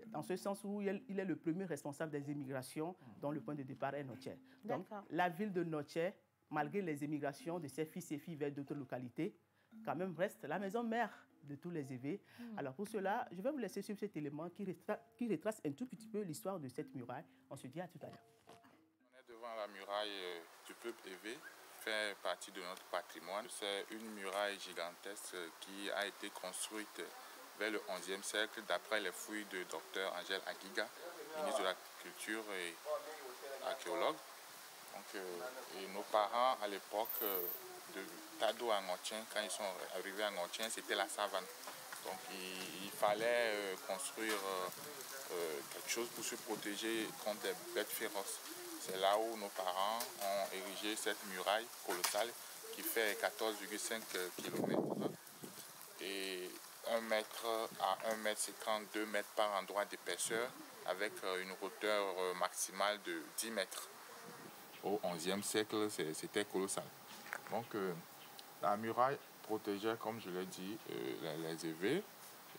dans ce sens où il est le premier responsable des émigrations dont le point de départ est Notien. Donc, la ville de Notien, malgré les émigrations de ses fils et filles vers d'autres localités, quand même reste la maison mère de tous les Évés. Alors pour cela, je vais vous laisser sur cet élément qui retrace un tout petit peu l'histoire de cette muraille. On se dit à tout à l'heure. Devant la muraille du peuple Évé fait partie de notre patrimoine. C'est une muraille gigantesque qui a été construite vers le XIe siècle d'après les fouilles de Dr Angèle Aguiga, ministre de la Culture et archéologue. Donc, et nos parents à l'époque de Tado à Notien, quand ils sont arrivés à Notien, c'était la savane. Donc il fallait construire quelque chose pour se protéger contre des bêtes féroces. C'est là où nos parents ont érigé cette muraille colossale qui fait 14,5 km. Et 1 mètre à 1 mètre 50, 2 mètres par endroit d'épaisseur avec une hauteur maximale de 10 mètres. Au XIe siècle, c'était colossal. Donc la muraille protégeait, comme je l'ai dit, les Évés.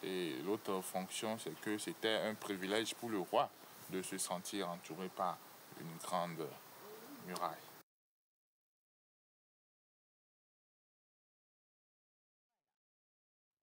Et l'autre fonction, c'est que c'était un privilège pour le roi de se sentir entouré par une grande muraille.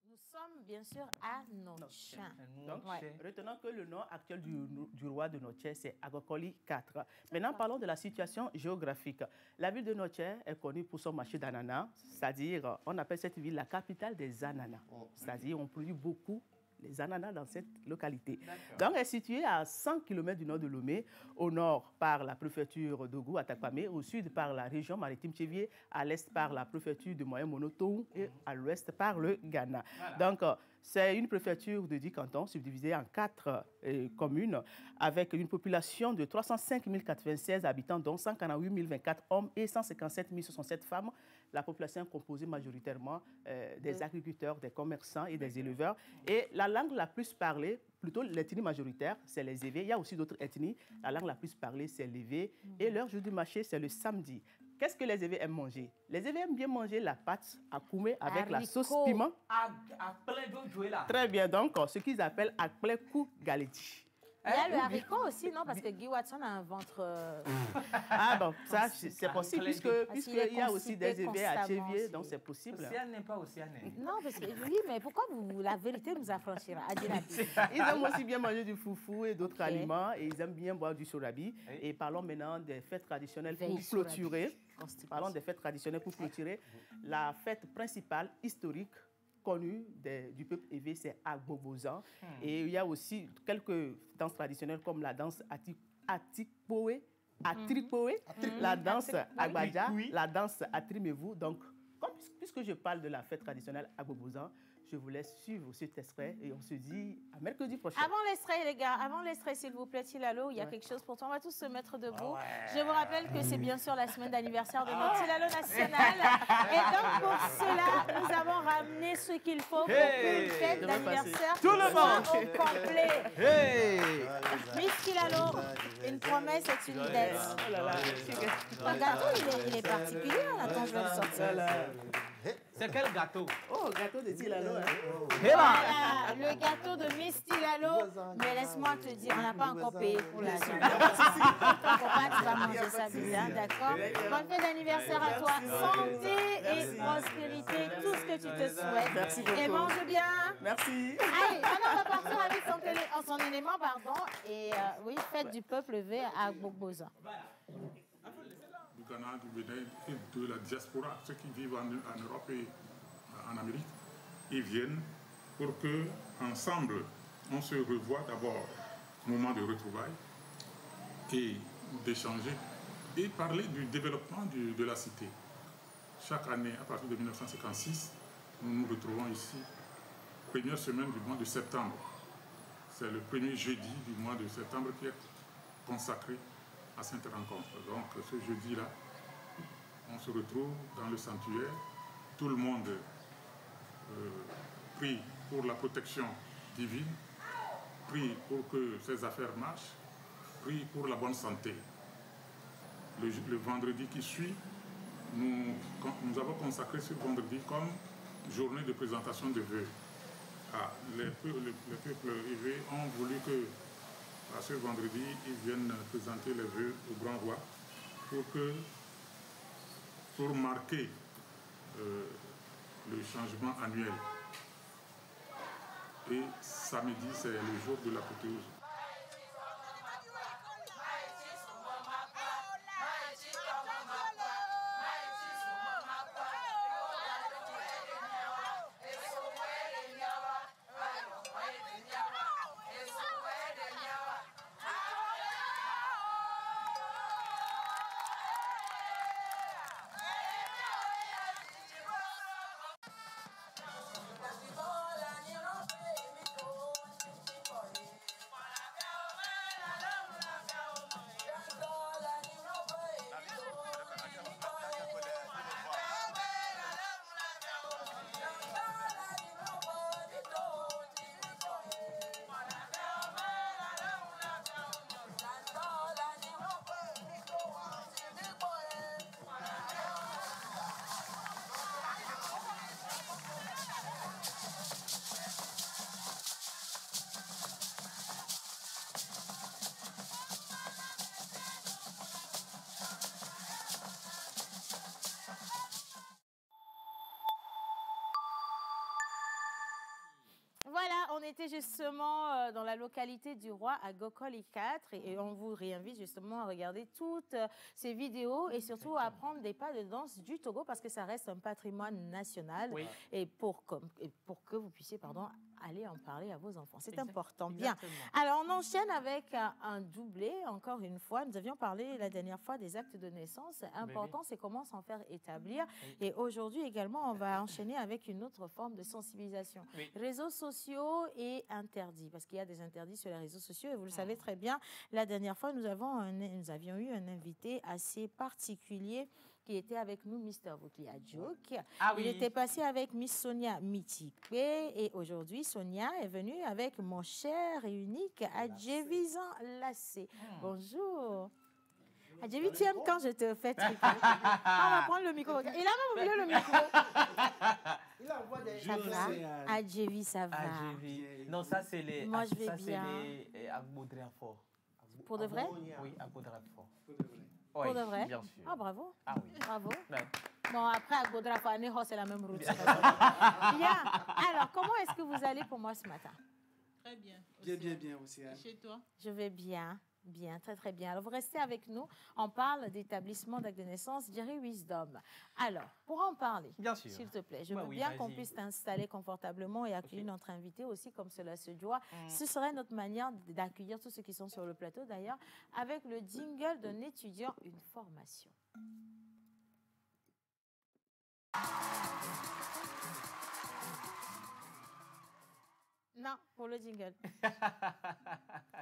Nous sommes bien sûr à Notien. Donc, retenons que le nom actuel du roi de Notien, c'est Agokoli IV. Maintenant, parlons de la situation géographique. La ville de Notien est connue pour son marché d'ananas, c'est-à-dire, on appelle cette ville la capitale des ananas. C'est-à-dire, on produit beaucoup les ananas dans cette localité. Donc, elle est située à 100 km du nord de Lomé, au nord par la préfecture d'Ougou à Takpamé, au sud par la région maritime Tchévier, à l'est par la préfecture de Moyen-Monotou et à l'ouest par le Ghana. Donc, C'est une préfecture de 10 cantons subdivisée en 4 communes avec une population de 305 096 habitants, dont 148 024 hommes et 157 067 femmes. La population est composée majoritairement des agriculteurs, des commerçants et des éleveurs. Et la langue la plus parlée, plutôt l'ethnie majoritaire, c'est les Évés. Il y a aussi d'autres ethnies. La langue la plus parlée, c'est l'Évé. Et leur jour du marché, c'est le samedi. Qu'est-ce que les Évés aiment manger? Les Évés aiment bien manger la pâte à koumé avec la sauce piment. Très bien, donc ce qu'ils appellent akplekou galeti. Il y a le haricot aussi, non? Parce que Guy Watson a un ventre... Ah bon, ça c'est possible, puisqu'il y a aussi des Évés à Tchévier, donc c'est possible. Océane n'est pas océane. Non, parce que oui, mais pourquoi la vérité nous affranchira? Ils aiment aussi bien manger du foufou et d'autres aliments, et ils aiment bien boire du sorabi. Et parlons maintenant des fêtes traditionnelles pour clôturer. Parlons des fêtes traditionnelles pour clôturer. La fête principale, historique, connue du peuple Évé, c'est Agbobozan. Et il y a aussi quelques danses traditionnelles comme la danse Atikpoé, la danse Agbadja, la danse Atrimevu. Donc, puisque je parle de la fête traditionnelle Agbobozan, je vous laisse suivre cet extrait et on se dit à mercredi prochain. Avant l'extrait, les gars, avant l'extrait, s'il vous plaît, Tilalo, il y a quelque chose pour toi. On va tous se mettre debout. Je vous rappelle que c'est bien sûr la semaine d'anniversaire de notre Tilalo national. Et donc, pour cela, nous avons ramené ce qu'il faut pour qu'une fête d'anniversaire soit au complet. Miss Tilalo, une promesse est une dette. Le gâteau, il est particulier. Attends, je vais le sortir. C'est quel gâteau? Oh, gâteau de Tilalo. Voilà, le gâteau de Miss Tilalo. Mais laisse-moi te dire, on n'a pas encore payé pour la suite. Tu vas manger ça bien, d'accord? Bonne fête d'anniversaire à toi. Santé et prospérité, tout ce que tu te souhaites. Merci beaucoup. Et mange bien. Merci. Allez, maintenant on va partir avec son élément, pardon. Et oui, fête du peuple V à Gbogboza. Du Ghana, du Bénin et de la diaspora, ceux qui vivent en Europe et en Amérique, ils viennent pour que ensemble on se revoie d'abord moment de retrouvailles et d'échanger et parler du développement de la cité. Chaque année, à partir de 1956, nous nous retrouvons ici, première semaine du mois de septembre. C'est le premier jeudi du mois de septembre qui est consacré à cette rencontre. Donc ce jeudi-là, on se retrouve dans le sanctuaire, tout le monde prie pour la protection divine, prie pour que ses affaires marchent, prie pour la bonne santé. Le vendredi qui suit, nous avons consacré ce vendredi comme journée de présentation de vœux. Les peuples Évé ont voulu que à ce vendredi, ils viennent présenter les vœux au grand roi pour marquer le changement annuel. Et samedi, c'est le jour de l'apothéose. Voilà, on était justement dans la localité du Roi à Gokoli 4 et on vous réinvite justement à regarder toutes ces vidéos et surtout à apprendre des pas de danse du Togo parce que ça reste un patrimoine national et pour que vous puissiez allez en parler à vos enfants. C'est important. Bien. Alors, on enchaîne avec un doublé. Encore une fois, nous avions parlé la dernière fois des actes de naissance. Important, c'est comment s'en faire établir. Et aujourd'hui également, on va enchaîner avec une autre forme de sensibilisation. Réseaux sociaux et interdits, parce qu'il y a des interdits sur les réseaux sociaux. Et vous le savez très bien, la dernière fois, nous avions eu un invité assez particulier qui était avec nous, Mr. Vokli Adjouk. Il était passé avec Miss Sonia Mitipé et aujourd'hui, Sonia est venue avec mon cher et unique Adjevizan Lassé. Bonjour. Adjevi, tu aimes quand je te fais truc. On va prendre le micro. Il a même oublié le micro. Il envoie des... Ça va? Adjevi, ça va. Non, ça c'est les... Moi, je vais bien. Agbodrafort. Pour de vrai? Oui, Agbodrafort. Pour de vrai? Bien sûr. Ah, bravo. Ah oui. Bravo. Ouais. Bon, après, à Godrafo, c'est la même route. Bien. Alors, comment est-ce que vous allez pour moi ce matin? Très bien. Bien aussi. Et chez toi? Je vais bien. Bien, très très bien. Alors, vous restez avec nous. On parle d'établissement d'acte de naissance, Jerry Wisdom. Alors, pour en parler, s'il te plaît, je veux bien qu'on puisse t'installer confortablement et accueillir notre invité aussi comme cela se doit. Ce serait notre manière d'accueillir tous ceux qui sont sur le plateau d'ailleurs, avec le jingle d'un étudiant, une formation. Non, pour le jingle.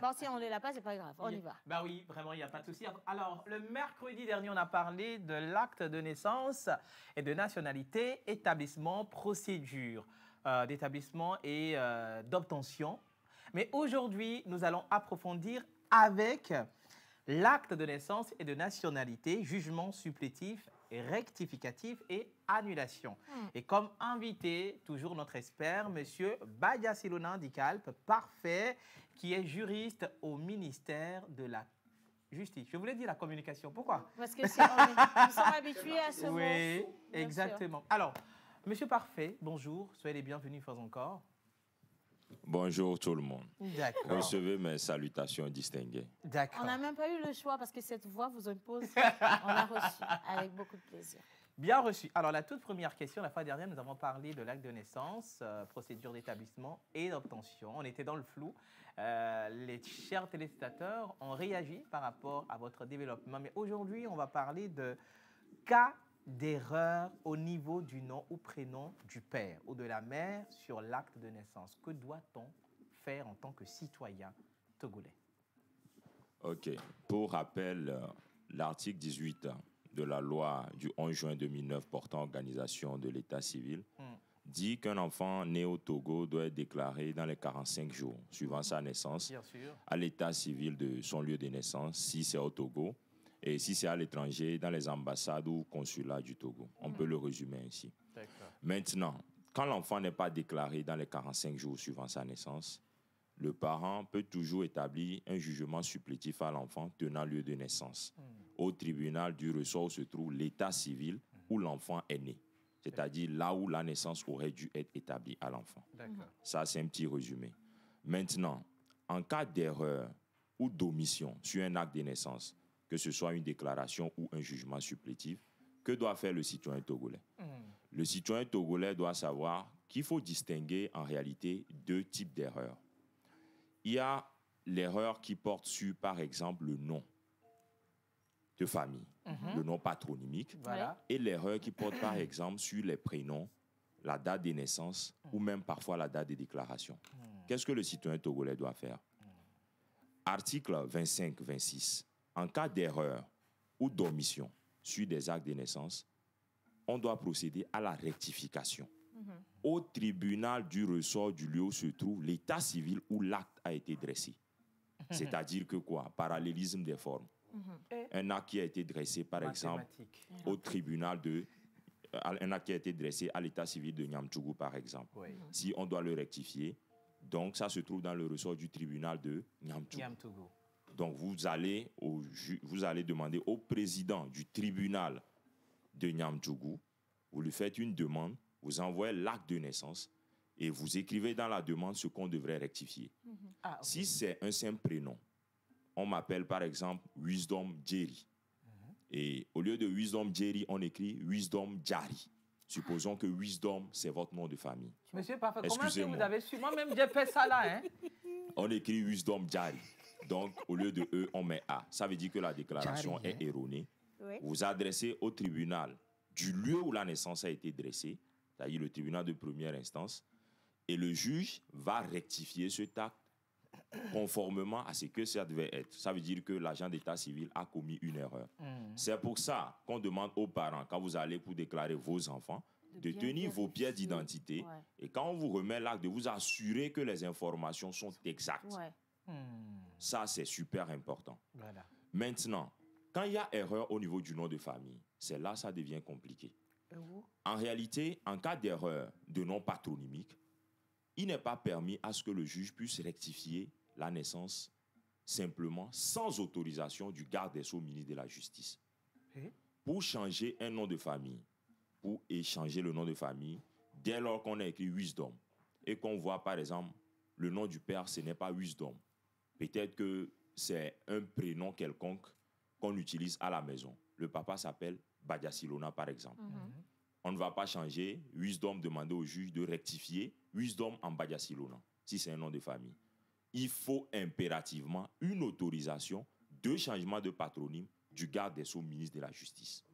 Bon, si on ne l'a pas, c'est pas grave. On y va. Bah oui, vraiment, il n'y a pas de souci. Alors, le mercredi dernier, on a parlé de l'acte de naissance et de nationalité, établissement, procédure d'établissement et d'obtention. Mais aujourd'hui, nous allons approfondir avec l'acte de naissance et de nationalité, jugement supplétif, rectificatif et annulation. Et comme invité, toujours notre expert, monsieur Badia Silona Dicalpe, parfait, qui est juriste au ministère de la Justice. Je voulais dire la communication. Pourquoi? Parce que nous sommes habitués à ce mot. Oui, exactement. Alors, monsieur Parfait, bonjour, soyez les bienvenus une fois encore. Bonjour tout le monde. D'accord. Recevez mes salutations distinguées. D'accord. On n'a même pas eu le choix parce que cette voix vous impose. On l'a reçue avec beaucoup de plaisir. Bien reçu. Alors, la toute première question, la fois dernière, nous avons parlé de l'acte de naissance, procédure d'établissement et d'obtention. On était dans le flou. Les chers téléspectateurs ont réagi par rapport à votre développement. Mais aujourd'hui, on va parler de cas d'erreur au niveau du nom ou prénom du père ou de la mère sur l'acte de naissance. Que doit-on faire en tant que citoyen togolais? OK. Pour rappel, l'article 18 de la loi du 11 juin 2009 portant organisation de l'état civil dit qu'un enfant né au Togo doit être déclaré dans les 45 jours suivant sa naissance à l'état civil de son lieu de naissance, si c'est au Togo, et si c'est à l'étranger, dans les ambassades ou consulats du Togo. On peut le résumer ainsi. Maintenant, quand l'enfant n'est pas déclaré dans les 45 jours suivant sa naissance, le parent peut toujours établir un jugement supplétif à l'enfant tenant lieu de naissance au tribunal du ressort où se trouve l'état civil où l'enfant est né, c'est-à-dire là où la naissance aurait dû être établie à l'enfant. Ça, c'est un petit résumé. Maintenant, en cas d'erreur ou d'omission sur un acte de naissance, que ce soit une déclaration ou un jugement supplétif, que doit faire le citoyen togolais? Le citoyen togolais doit savoir qu'il faut distinguer en réalité deux types d'erreurs. Il y a l'erreur qui porte sur, par exemple, le nom de famille, le nom patronymique, et l'erreur qui porte, par exemple, sur les prénoms, la date de naissance ou même parfois la date de déclaration. Qu'est-ce que le citoyen togolais doit faire? Article 25-26. En cas d'erreur ou d'omission sur des actes de naissance, on doit procéder à la rectification au tribunal du ressort du lieu où se trouve l'état civil où l'acte a été dressé. C'est-à-dire que quoi? Parallélisme des formes. Un acte qui a été dressé, par exemple, au tribunal de... un acte qui a été dressé à l'état civil de Niamtougou, par exemple. Si on doit le rectifier, donc ça se trouve dans le ressort du tribunal de Niamtougou. Donc, vous allez demander au président du tribunal de Niamtougou, vous lui faites une demande, vous envoyez l'acte de naissance et vous écrivez dans la demande ce qu'on devrait rectifier. Si c'est un simple prénom, on m'appelle par exemple Wisdom Jerry. Et au lieu de Wisdom Jerry, on écrit Wisdom Jari. Supposons que Wisdom, c'est votre nom de famille. Monsieur Parfait, comment est-ce que vous Excusez-moi. avez su? Moi-même, j'ai fait ça là. Hein? On écrit Wisdom Jari. Donc, au lieu de E, on met A. Ça veut dire que la déclaration Jari, est erronée. Oui. Vous adressez au tribunal du lieu où la naissance a été dressée, c'est-à-dire le tribunal de première instance, et le juge va rectifier cet acte conformément à ce que ça devait être. Ça veut dire que l'agent d'état civil a commis une erreur. C'est pour ça qu'on demande aux parents, quand vous allez pour déclarer vos enfants, de bien tenir vos pièces vérifier. d'identité. Ouais. Et quand on vous remet l'acte, de vous assurer que les informations sont exactes. Ouais. Ça, c'est super important. Voilà. Maintenant, quand il y a erreur au niveau du nom de famille, c'est là que ça devient compliqué. En réalité, en cas d'erreur de nom patronymique, il n'est pas permis à ce que le juge puisse rectifier la naissance simplement sans autorisation du garde des Sceaux, ministre de la Justice. Pour changer un nom de famille, pour échanger le nom de famille, dès lors qu'on a écrit Wisdom et qu'on voit par exemple le nom du père, ce n'est pas Wisdom. Peut-être que c'est un prénom quelconque qu'on utilise à la maison. Le papa s'appelle Badiasilona par exemple. On ne va pas changer Wisdom, demander au juge de rectifier Wisdom en Badiasilona, si c'est un nom de famille. Il faut impérativement une autorisation de changement de patronyme du garde des Sceaux, ministre de la Justice.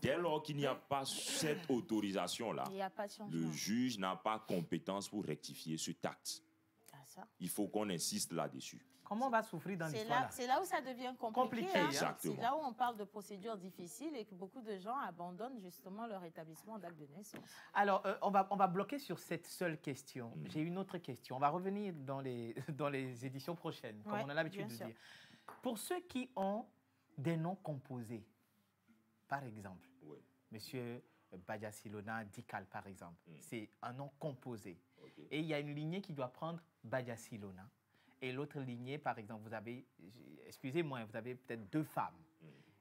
Dès lors qu'il n'y a pas cette autorisation-là, Il n'y a pas de changement. le juge n'a pas compétence pour rectifier cet acte. Ça. Il faut qu'on insiste là-dessus. Comment on va souffrir dans l'histoire là? C'est là où ça devient compliqué. Compliqué, hein. Exactement. C'est là où on parle de procédures difficiles et que beaucoup de gens abandonnent justement leur établissement d'acte de naissance. Alors, on va bloquer sur cette seule question. J'ai une autre question. On va revenir dans les éditions prochaines, comme Ouais, on a l'habitude de bien sûr. dire. Pour ceux qui ont des noms composés, par exemple, Monsieur Badiasilona Dikal, par exemple, c'est un nom composé. Et il y a une lignée qui doit prendre Badiasilona. Et l'autre lignée, par exemple, vous avez, excusez-moi, vous avez peut-être deux femmes.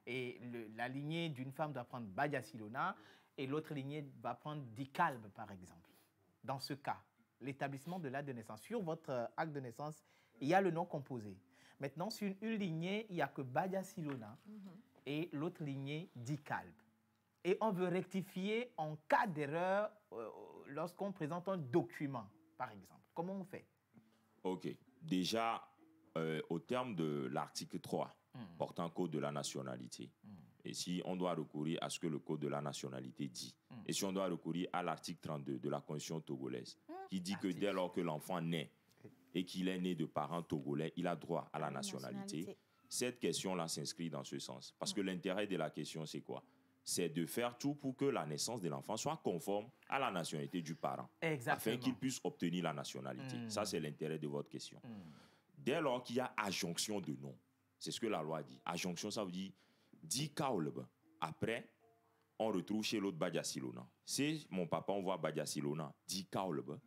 Et la lignée d'une femme doit prendre Badiasilona et l'autre lignée va prendre Dikalb, par exemple. Dans ce cas, l'établissement de l'acte de naissance, sur votre acte de naissance, il y a le nom composé. Maintenant, sur une lignée, il n'y a que Badiasilona et l'autre lignée Dikalb. Et on veut rectifier en cas d'erreur lorsqu'on présente un document, par exemple. Comment on fait? OK. Déjà, au terme de l'article 3, portant code de la nationalité, et si on doit recourir à ce que le code de la nationalité dit, et si on doit recourir à l'article 32 de la Constitution togolaise, qui dit que dès lors que l'enfant naît et qu'il est né de parents togolais, il a droit à la nationalité. Cette question-là s'inscrit dans ce sens. Parce que l'intérêt de la question, c'est quoi? C'est de faire tout pour que la naissance de l'enfant soit conforme à la nationalité du parent. Exactement. Afin qu'il puisse obtenir la nationalité. Ça, c'est l'intérêt de votre question. Dès lors qu'il y a adjonction de nom, c'est ce que la loi dit. Adjonction, ça veut dire dit kaolb. Après, on retrouve chez l'autre Badiasilona. Si mon papa, on voit Badiasilona, dit kaolb.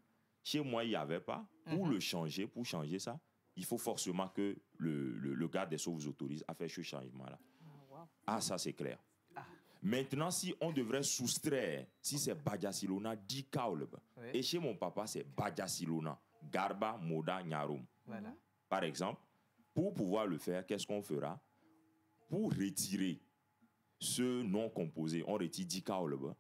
Chez moi, il n'y avait pas. Pour le changer, pour changer ça, il faut forcément que le garde des Sceaux vous autorise à faire ce changement-là. Ah, ça, c'est clair. Maintenant, si on devrait soustraire, si c'est Badiasilona, dit kaolb. Et chez mon papa, c'est Badiasilona, Garba, Moda, Nyarum. Voilà. Par exemple, pour pouvoir le faire, qu'est-ce qu'on fera? Pour retirer ce nom composé, on retire Dikaolb.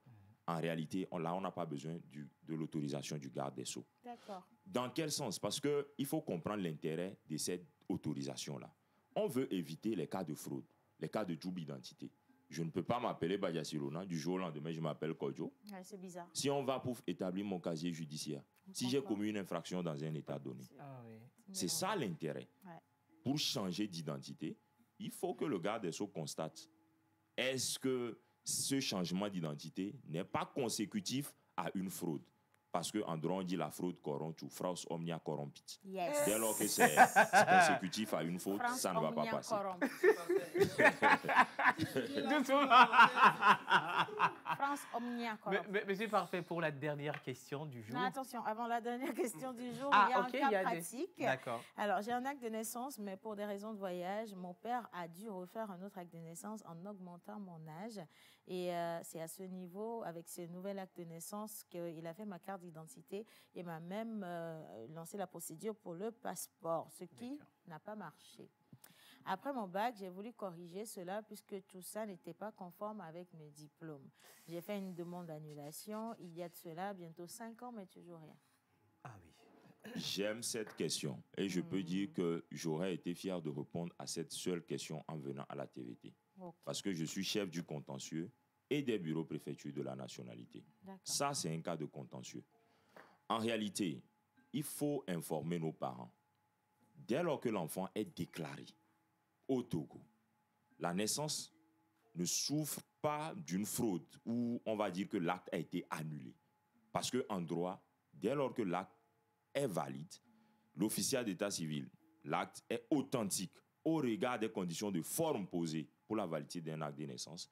En réalité, on n'a pas besoin de l'autorisation du garde des Sceaux. D'accord. Dans quel sens? Parce qu'il faut comprendre l'intérêt de cette autorisation-là. On veut éviter les cas de fraude, les cas de double identité. Je ne peux pas m'appeler Badiasilona, du jour au lendemain, je m'appelle Kodjo. Ouais, c'est bizarre. Si on va pour établir mon casier judiciaire, si j'ai commis une infraction dans un état donné, c'est ça l'intérêt. Ouais. Pour changer d'identité, il faut que le garde des Sceaux constate est-ce que ce changement d'identité n'est pas consécutif à une fraude. Parce qu'en droit, on dit la fraude corrompt ou fraus omnia corrompit. Yes. Dès lors que c'est consécutif à une faute, France ça ne va pas omnia passer. corrompit. France omnia corrompit. Mais c'est parfait pour la dernière question du jour. Non, attention, avant la dernière question du jour, Ah, il y a ok, un il y cas a des- pratique. D'accord. Alors, j'ai un acte de naissance, mais pour des raisons de voyage, mon père a dû refaire un autre acte de naissance en augmentant mon âge. Et c'est à ce niveau, avec ce nouvel acte de naissance, qu'il a fait ma carte d'identité et m'a même lancé la procédure pour le passeport, ce qui n'a pas marché. Après mon bac, j'ai voulu corriger cela puisque tout ça n'était pas conforme avec mes diplômes. J'ai fait une demande d'annulation. Il y a de cela bientôt 5 ans, mais toujours rien. Ah oui. J'aime cette question et je peux dire que j'aurais été fier de répondre à cette seule question en venant à la TVT. Okay. Parce que je suis chef du contentieux et des bureaux préfecture de la nationalité. Ça, c'est un cas de contentieux. En réalité, il faut informer nos parents. Dès lors que l'enfant est déclaré au Togo, la naissance ne souffre pas d'une fraude où on va dire que l'acte a été annulé. Parce qu'en droit, dès lors que l'acte est valide, l'officier d'état civil, l'acte est authentique au regard des conditions de forme posées pour la validité d'un acte de naissance,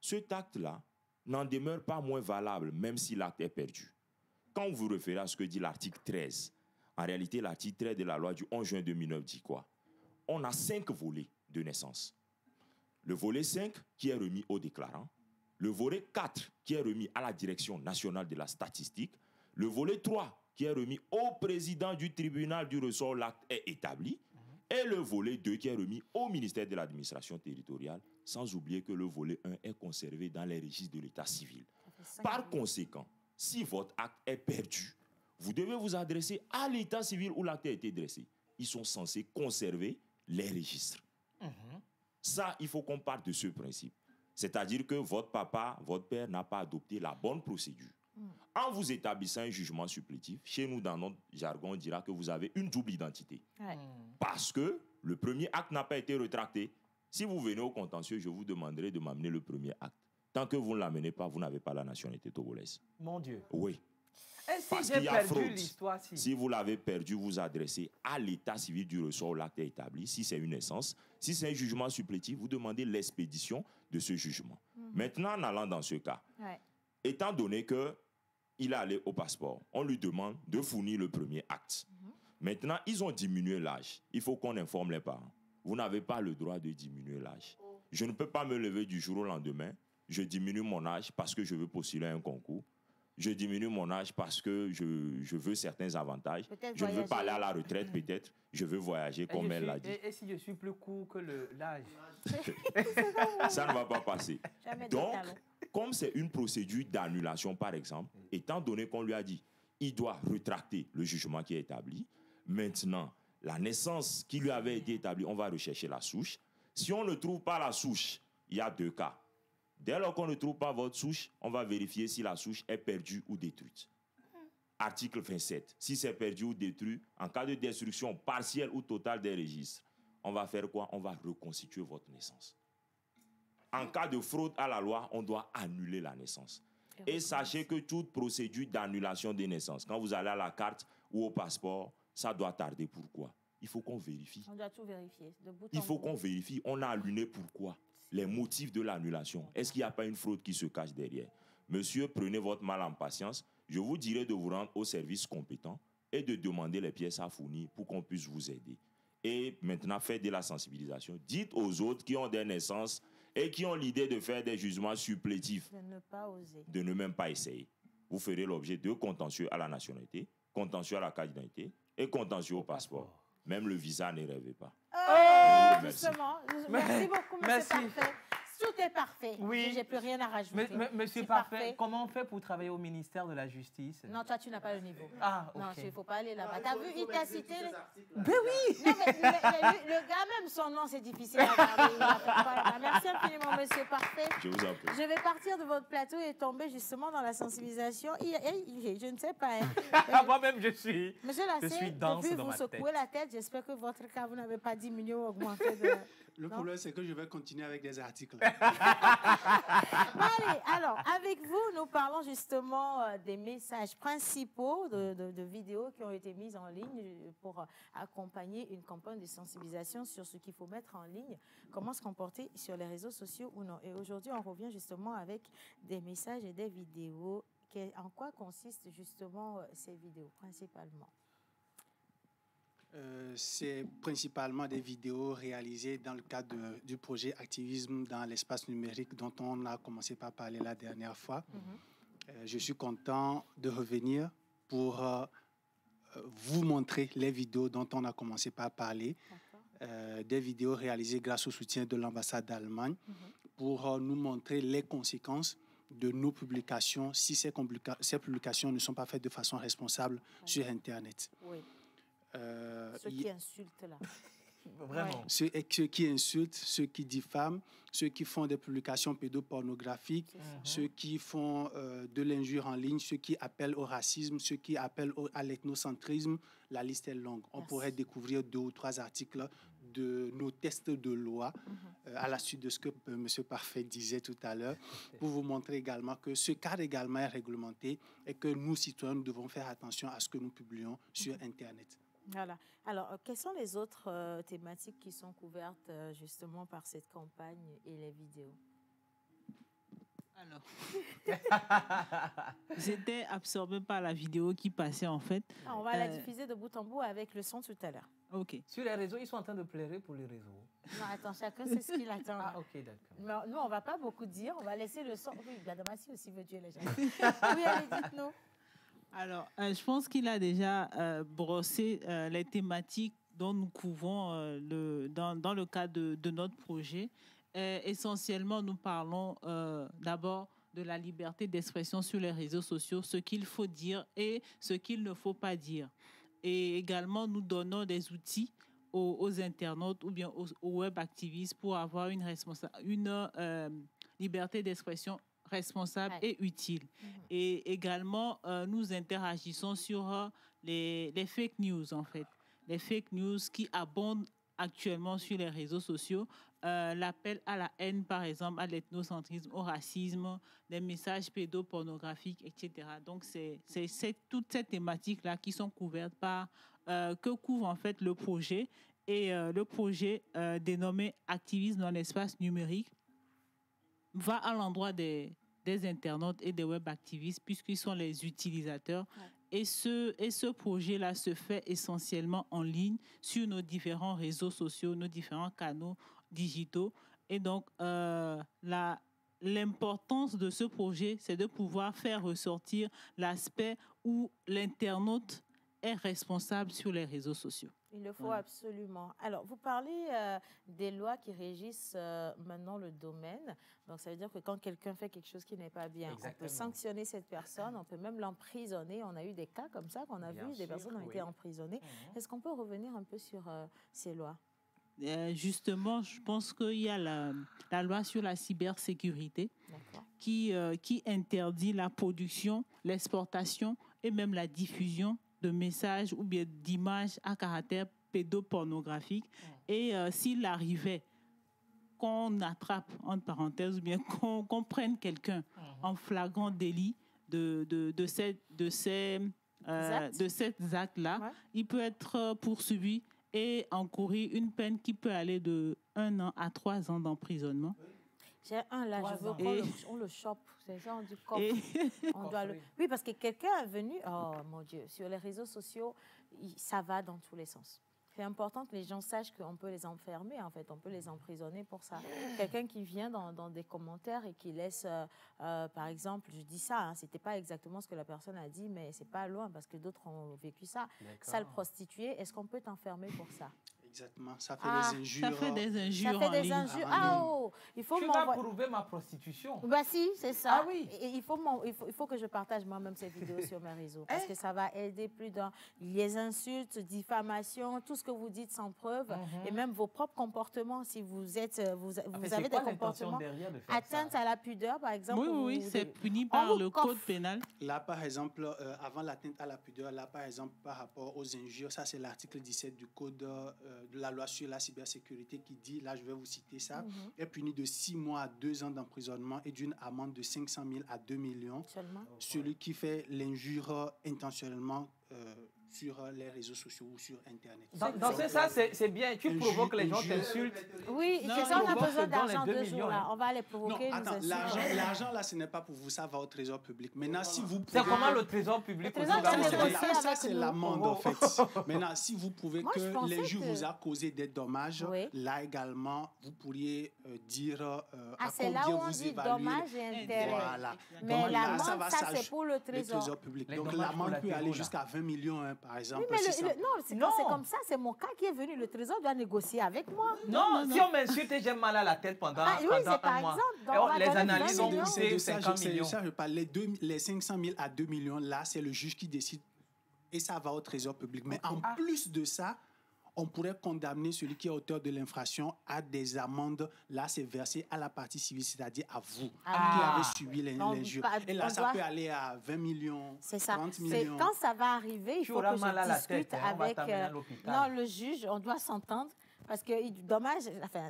cet acte-là n'en demeure pas moins valable, même si l'acte est perdu. Quand vous vous référez à ce que dit l'article 13, en réalité, l'article 13 de la loi du 11 juin 2009 dit quoi? On a 5 volets de naissance. Le volet 5 qui est remis au déclarant, le volet 4 qui est remis à la Direction nationale de la statistique, le volet 3 qui est remis au président du tribunal du ressort, l'acte est établi, et le volet 2 qui est remis au ministère de l'administration territoriale, sans oublier que le volet 1 est conservé dans les registres de l'état civil. Par conséquent, si votre acte est perdu, vous devez vous adresser à l'état civil où l'acte a été dressé. Ils sont censés conserver les registres. Ça, il faut qu'on parte de ce principe. C'est-à-dire que votre papa, votre père n'a pas adopté la bonne procédure. En vous établissant un jugement supplétif, chez nous, dans notre jargon, on dira que vous avez une double identité. Parce que le premier acte n'a pas été rétracté. Si vous venez au contentieux, je vous demanderai de m'amener le premier acte. Tant que vous ne l'amenez pas, vous n'avez pas la nationalité togolaise. Mon Dieu. Oui. Et si j'ai perdu l'histoire, si vous l'avez perdu, vous adressez à l'état civil du ressort où l'acte est établi. Si c'est une naissance, si c'est un jugement supplétif, vous demandez l'expédition de ce jugement. Maintenant, en allant dans ce cas, étant donné qu'il est allé au passeport, on lui demande de fournir le premier acte. Maintenant, ils ont diminué l'âge. Il faut qu'on informe les parents. Vous n'avez pas le droit de diminuer l'âge. Je ne peux pas me lever du jour au lendemain. Je diminue mon âge parce que je veux postuler à un concours. Je diminue mon âge parce que je veux certains avantages. Je ne veux pas aller à la retraite, peut-être. Je veux voyager, comme elle l'a dit. Et si je suis plus court que l'âge? Ça ne va pas passer. Donc, comme c'est une procédure d'annulation, par exemple, étant donné qu'on lui a dit il doit rétracter le jugement qui est établi, maintenant, la naissance qui lui avait été établie, on va rechercher la souche. Si on ne trouve pas la souche, il y a 2 cas. Dès lors qu'on ne trouve pas votre souche, on va vérifier si la souche est perdue ou détruite. Article 27. Si c'est perdu ou détruit, en cas de destruction partielle ou totale des registres, on va faire quoi? On va reconstituer votre naissance. En cas de fraude à la loi, on doit annuler la naissance. Et sachez que toute procédure d'annulation des naissances, quand vous allez à la carte ou au passeport, ça doit tarder. Pourquoi? Il faut qu'on vérifie. On doit tout vérifier. Il faut qu'on vérifie. On a annulé pourquoi? Les motifs de l'annulation. Est-ce qu'il n'y a pas une fraude qui se cache derrière? Monsieur, prenez votre mal en patience. Je vous dirai de vous rendre au service compétent et de demander les pièces à fournir pour qu'on puisse vous aider. Et maintenant, faites de la sensibilisation. Dites aux autres qui ont des naissances et qui ont l'idée de faire des jugements supplétifs de ne pas oser. De ne même pas essayer. Vous ferez l'objet de contentieux à la nationalité, contentieux à la carte d'identité et contentieux au passeport. Même le visa, ne rêvez pas. Justement, merci beaucoup, monsieur Parfait. Tout est parfait. Oui. Je n'ai plus rien à rajouter. Monsieur Parfait, comment on fait pour travailler au ministère de la Justice? Non, toi, tu n'as pas le niveau. Ah, ok. Non, il ne faut pas aller là-bas. Tu as vu, il t'a cité... Ben oui. Non, mais le gars, même son nom, c'est difficile à garder. Merci infiniment, monsieur Parfait. Je vous en prie. Je vais partir de votre plateau et tomber justement dans la sensibilisation. Je ne sais pas. Hein. Moi-même, je suis dense depuis dans vous ma secouez la tête, j'espère que votre cas, vous n'avez pas diminué ou augmenté. Le problème, c'est que je vais continuer avec des articles. Allez, alors, avec vous, nous parlons justement des messages principaux de vidéos qui ont été mises en ligne pour accompagner une campagne de sensibilisation sur ce qu'il faut mettre en ligne, comment se comporter sur les réseaux sociaux ou non. Et aujourd'hui, on revient justement avec des messages et des vidéos. En quoi consistent justement ces vidéos, principalement? C'est principalement des vidéos réalisées dans le cadre du projet Activisme dans l'espace numérique dont on a commencé par parler la dernière fois. Je suis content de revenir pour vous montrer les vidéos dont on a commencé par parler. des vidéos réalisées grâce au soutien de l'ambassade d'Allemagne pour nous montrer les conséquences de nos publications si ces publications ne sont pas faites de façon responsable sur Internet. Oui. Ceux qui insultent là. Vraiment. Ceux qui insultent, ceux qui diffament, ceux qui font des publications pédopornographiques, ceux qui font de l'injure en ligne, ceux qui appellent au racisme, ceux qui appellent à l'ethnocentrisme, la liste est longue. On pourrait découvrir 2 ou 3 articles de nos tests de loi à la suite de ce que M. Parfait disait tout à l'heure, pour vous montrer également que ce cadre également est réglementé et que nous, citoyens, nous devons faire attention à ce que nous publions sur Internet. Voilà. Alors, quelles sont les autres thématiques qui sont couvertes justement par cette campagne et les vidéos? Alors, j'étais absorbée par la vidéo qui passait en fait. On va la diffuser de bout en bout avec le son tout à l'heure. Ok. Sur les réseaux, ils sont en train de pleurer pour les réseaux. Non, attends, chacun sait ce qu'il attend. Ah, ok, d'accord. Mais nous, on ne va pas beaucoup dire. On va laisser le son. Oui, Damassi aussi veut tuer les gens. Oui, allez, dites-nous. Alors, je pense qu'il a déjà brossé les thématiques dont nous couvrons dans le cadre de notre projet. Essentiellement, nous parlons d'abord de la liberté d'expression sur les réseaux sociaux, ce qu'il faut dire et ce qu'il ne faut pas dire. Et également, nous donnons des outils aux internautes ou bien aux web activistes pour avoir une liberté d'expression responsable et utile. Et également, nous interagissons sur les fake news, en fait. Les fake news qui abondent actuellement sur les réseaux sociaux. L'appel à la haine, par exemple, à l'ethnocentrisme, au racisme, des messages pédopornographiques, etc. Donc, c'est toutes ces thématiques-là qui sont couvertes par, que couvre en fait le projet. Et le projet dénommé Activisme dans l'espace numérique va à l'endroit des internautes et des web activistes puisqu'ils sont les utilisateurs. Ouais. Et ce projet-là se fait essentiellement en ligne sur nos différents réseaux sociaux, nos différents canaux digitaux. Et donc, l'importance de ce projet, c'est de pouvoir faire ressortir l'aspect où l'internaute est responsable sur les réseaux sociaux. Il le faut absolument. Alors, vous parlez des lois qui régissent maintenant le domaine. Donc, ça veut dire que quand quelqu'un fait quelque chose qui n'est pas bien, on peut sanctionner cette personne, on peut même l'emprisonner. On a eu des cas comme ça qu'on a vu, des personnes ont été emprisonnées. Est-ce qu'on peut revenir un peu sur ces lois? Justement, je pense qu'il y a la loi sur la cybersécurité qui interdit la production, l'exportation et même la diffusion de messages ou bien d'images à caractère pédopornographique. Et s'il arrivait qu'on attrape, entre parenthèses, ou bien qu'on prenne quelqu'un en flagrant délit de ces actes-là, il peut être poursuivi et encourir une peine qui peut aller de 1 an à 3 ans d'emprisonnement. J'ai un là, je veux qu'on le chope. C'est ça, on dit coffre. On doit le... Oui, parce que quelqu'un est venu, oh mon Dieu, sur les réseaux sociaux, ça va dans tous les sens. C'est important que les gens sachent qu'on peut les enfermer, en fait, on peut les emprisonner pour ça. Quelqu'un qui vient dans des commentaires et qui laisse, par exemple, je dis ça, hein, c'était pas exactement ce que la personne a dit, mais c'est pas loin parce que d'autres ont vécu ça. Sale prostituée, est-ce qu'on peut t'enfermer pour ça? Exactement, ça fait des injures. Ça fait des injures. Ça fait des injures. Ah oh, il faut tu vas prouver ma prostitution. Bah si, c'est ça. Ah oui. Et il faut que je partage moi-même ces vidéos sur mes réseaux parce que ça va aider plus dans les insultes, diffamations, tout ce que vous dites sans preuve et même vos propres comportements. Si vous êtes, vous avez des comportements atteintes à la pudeur, par exemple. Oui, c'est puni par le code pénal. Là, par exemple, avant l'atteinte à la pudeur, là, par exemple, par rapport aux injures, ça c'est l'article 17 du code de la loi sur la cybersécurité qui dit, là je vais vous citer ça, est puni de 6 mois à 2 ans d'emprisonnement et d'une amende de 500 000 à 2 millions. Seulement. Celui qui fait l'injure intentionnellement sur les réseaux sociaux ou sur Internet. Dans ce sens, c'est bien. Tu provoques les gens, t'insultes. Oui, c'est ça, on a besoin d'argent 2 jours. Là. On va les provoquer. Non, attends, l'argent là, ce n'est pas pour vous, ça va au trésor public. Maintenant, si vous pouvez... C'est comment le trésor public? Ça, c'est l'amende, en fait. Maintenant, si vous prouvez que l'injure vous a causé des dommages, là également, vous pourriez dire à combien vous évaluez. Dommages et intérêts. Voilà. Mais l'amende, ça, c'est pour le trésor public. Donc, l'amende peut aller jusqu'à 20 millions par exemple. Oui, mais non, c'est comme ça, c'est mon cas qui est venu. Le trésor doit négocier avec moi. Non, si on m'insulte et j'ai mal à la tête pendant un mois. Exemple, les analyses ont poussé c'est 50 millions. C'est ça, je parle. Les 500 000 à 2 millions, là, c'est le juge qui décide et ça va au trésor public. Mais en plus de ça, on pourrait condamner celui qui est auteur de l'infraction à des amendes. Là, c'est versé à la partie civile, c'est-à-dire à vous, qui avez subi l'injure. Et là, ça peut aller à 20 millions, 30 millions. Quand ça va arriver, il faut que je discute avec le juge. On doit s'entendre. Parce que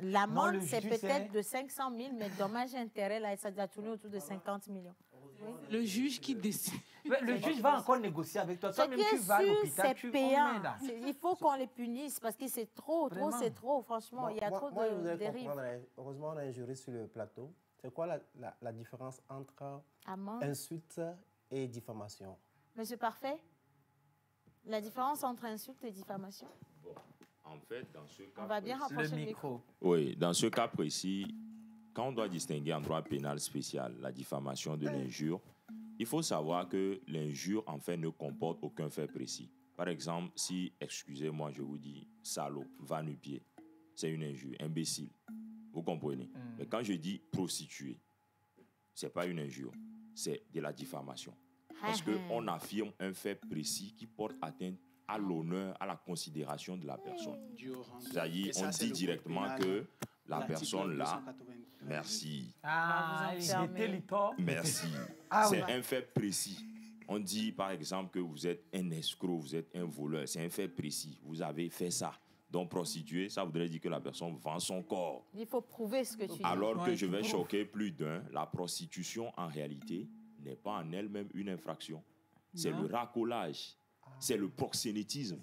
l'amende, c'est peut-être de 500 000, mais dommages et intérêts, là, ça doit tourner autour de 50 millions. Oui. Le juge qui décide. Le juge va encore négocier avec toi. Ce qui est sûr, c'est payant. Il faut qu'on les punisse parce que c'est trop, c'est trop. Franchement, il y a trop de dérives. Heureusement, on a un juriste sur le plateau. C'est quoi la différence entre insulte et diffamation? Monsieur Parfait, la différence entre insulte et diffamation? En fait, dans ce cas on va bien rapprocher le micro. Oui, dans ce cas précis, quand on doit distinguer en droit pénal spécial la diffamation de l'injure, il faut savoir que l'injure, en fait, ne comporte aucun fait précis. Par exemple, si, excusez-moi, je vous dis salaud, va-nu-pied, c'est une injure, imbécile. Vous comprenez? Mais quand je dis prostituée, ce n'est pas une injure, c'est de la diffamation. Parce qu'on affirme un fait précis qui porte atteinte à l'honneur, à la considération de la personne. C'est-à-dire, on dit directement que la personne là, merci. Merci. C'est un fait précis. On dit par exemple que vous êtes un escroc, vous êtes un voleur. C'est un fait précis. Vous avez fait ça. Donc prostituée, ça voudrait dire que la personne vend son corps. Il faut prouver ce que tu dis. Alors que je vais choquer plus d'un, la prostitution en réalité n'est pas en elle-même une infraction. C'est le racolage. C'est le proxénétisme,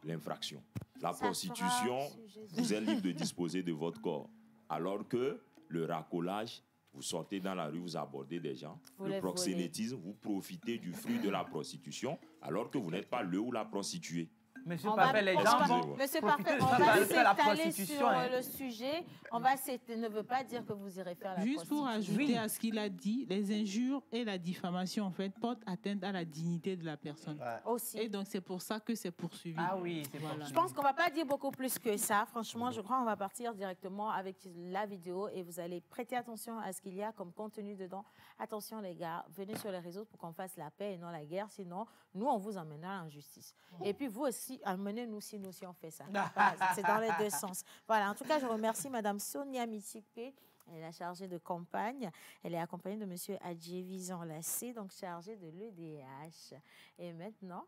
l'infraction. La prostitution, vous êtes libre de disposer de votre corps. Alors que le racolage, vous sortez dans la rue, vous abordez des gens. Le proxénétisme, vous profitez du fruit de la prostitution, alors que vous n'êtes pas le ou la prostituée. Monsieur Parfait, les gens vont Monsieur Parfait, on va s'étaler sur le sujet. Ne veut pas dire que vous irez faire la prostitution. Juste pour ajouter à ce qu'il a dit, les injures et la diffamation, en fait, portent atteinte à la dignité de la personne. Aussi. Et donc, c'est pour ça que c'est poursuivi. Ah oui, c'est voilà. Je pense qu'on ne va pas dire beaucoup plus que ça. Franchement, je crois qu'on va partir directement avec la vidéo et vous allez prêter attention à ce qu'il y a comme contenu dedans. Attention, les gars, venez sur les réseaux pour qu'on fasse la paix et non la guerre. Sinon, nous, on vous emmènera en justice. Et puis, vous aussi, amenez-nous si nous aussi on fait ça. C'est dans les deux sens. Voilà, en tout cas, je remercie Madame Sonia Mitipé. Elle est la chargée de campagne. Elle est accompagnée de Monsieur Adjévisan Lassé, donc chargé de l'EDH. Et maintenant,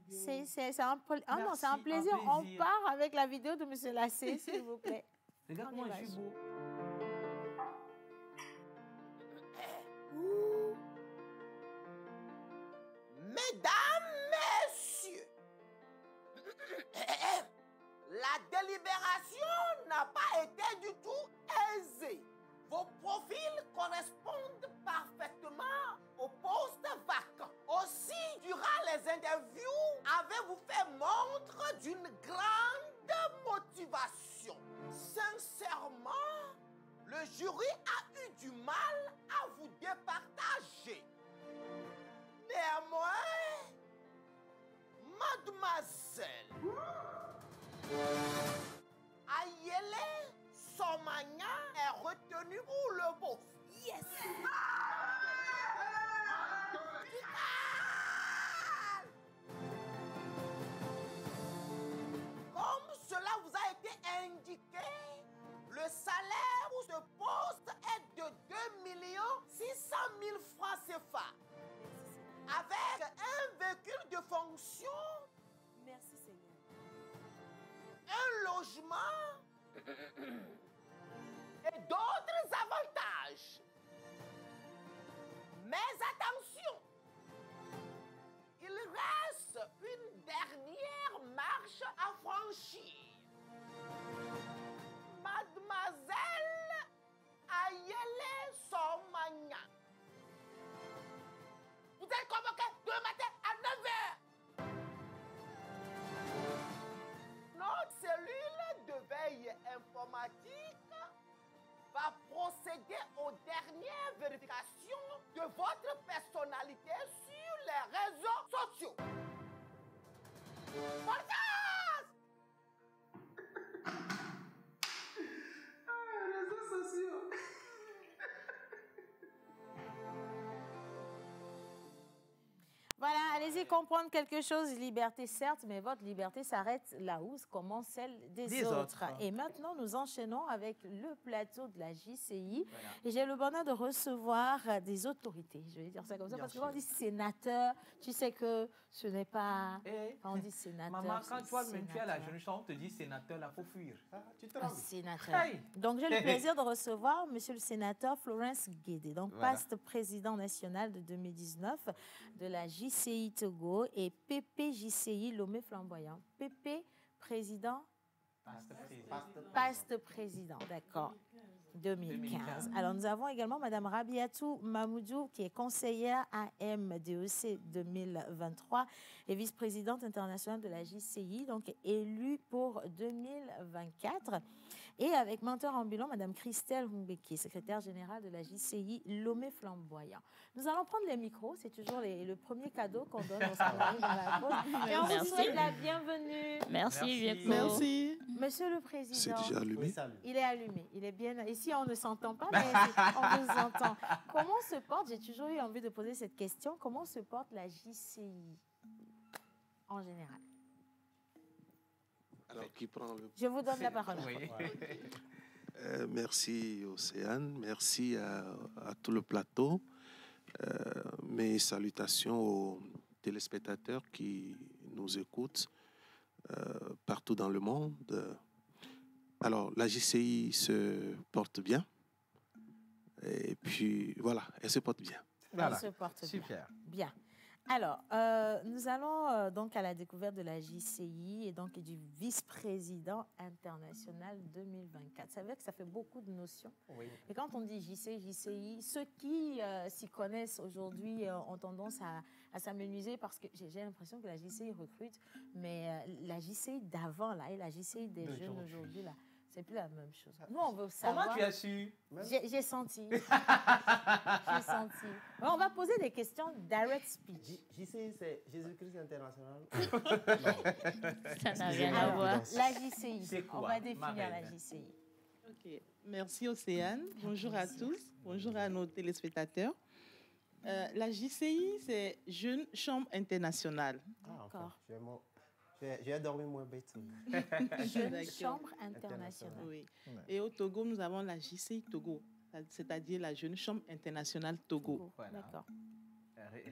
c'est un plaisir. On part avec la vidéo de Monsieur Lassé, s'il vous plaît. Regarde-moi, je suis beau. Mesdames, messieurs, la délibération n'a pas été du tout aisée. Vos profils correspondent parfaitement au poste vacant. Aussi, durant les interviews, avez-vous fait montre d'une grande motivation. Sincèrement, le jury a eu du mal à vous départager. Néanmoins, mademoiselle Ayele Somagna est retenue pour le boss. Yes! Comme cela vous a été indiqué, le salaire pour ce poste est de 2 600 000 francs CFA. Avec un véhicule de fonction. Merci Seigneur. Un logement et d'autres avantages. Mais attention, il reste une dernière marche à franchir. Mademoiselle Ayele Somagna. Vous êtes convoqué demain matin à 9h. Notre cellule de veille informatique va procéder aux dernières vérifications de votre personnalité sur les réseaux sociaux. Réseaux sociaux. Voilà, allez-y comprendre quelque chose. Liberté, certes, mais votre liberté s'arrête là où commence celle des autres. Et maintenant, nous enchaînons avec le plateau de la JCI. Voilà. Et j'ai le bonheur de recevoir des autorités. Je vais dire ça comme ça, parce que quand on dit sénateur, tu sais que ce n'est pas... Quand on dit sénateur, maman, quand toi, même tu as la jeune chambre, on te dit sénateur, là, il faut fuir. Tu trembles. Sénateur. Hey. Donc, j'ai le plaisir de recevoir monsieur le sénateur Florence Guédé, donc past président national de 2019 de la JCI Togo et PP JCI Lomé Flamboyant. PP président. Past président, d'accord. 2015. Alors, nous avons également Mme Rabiatou Mamoudou, qui est conseillère AMDEC 2023 et vice-présidente internationale de la JCI, donc élue pour 2024. Et avec mentor ambulant, Mme Christelle Humbeki, secrétaire générale de la JCI Lomé Flamboyant. Nous allons prendre les micros, c'est toujours le premier cadeau qu'on donne aux salariés dans la pause. Et on vous souhaite la bienvenue. Merci. Merci. Monsieur le Président. C'est déjà allumé. Il est allumé. Il est bien. Ici, on ne s'entend pas, mais on vous entend. Comment se porte, j'ai toujours eu envie de poser cette question, comment se porte la JCI en général? Alors, qui prend le... Je vous donne la parole. Oui. Merci Océane, merci à tout le plateau. Mes salutations aux téléspectateurs qui nous écoutent partout dans le monde. Alors, la JCI se porte bien. Et puis, voilà, elle se porte bien. Voilà. Elle se porte super. Bien. Alors, nous allons donc à la découverte de la JCI et donc du vice-président international 2024. C'est vrai que ça fait beaucoup de notions. Oui. Et quand on dit JCI, ceux qui s'y connaissent aujourd'hui ont tendance à s'amenuiser parce que j'ai l'impression que la JCI recrute, mais la JCI d'avant là et la JCI des jeunes aujourd'hui là, c'est plus la même chose. Nous, on veut savoir. Comment tu as su? J'ai senti. J'ai senti. On va poser des questions direct speech. JCI, c'est Jésus-Christ international. Ça n'a rien à voir. La JCI, c'est quoi? On va définir la JCI. Ok. Merci Océane. Bonjour à tous. Bonjour à nos téléspectateurs. La JCI, c'est Jeune Chambre Internationale. D'accord. J'ai dormi moins bête. Jeune Chambre internationale. Oui. Et au Togo, nous avons la JCI Togo, c'est-à-dire la Jeune Chambre internationale Togo. Voilà. D'accord.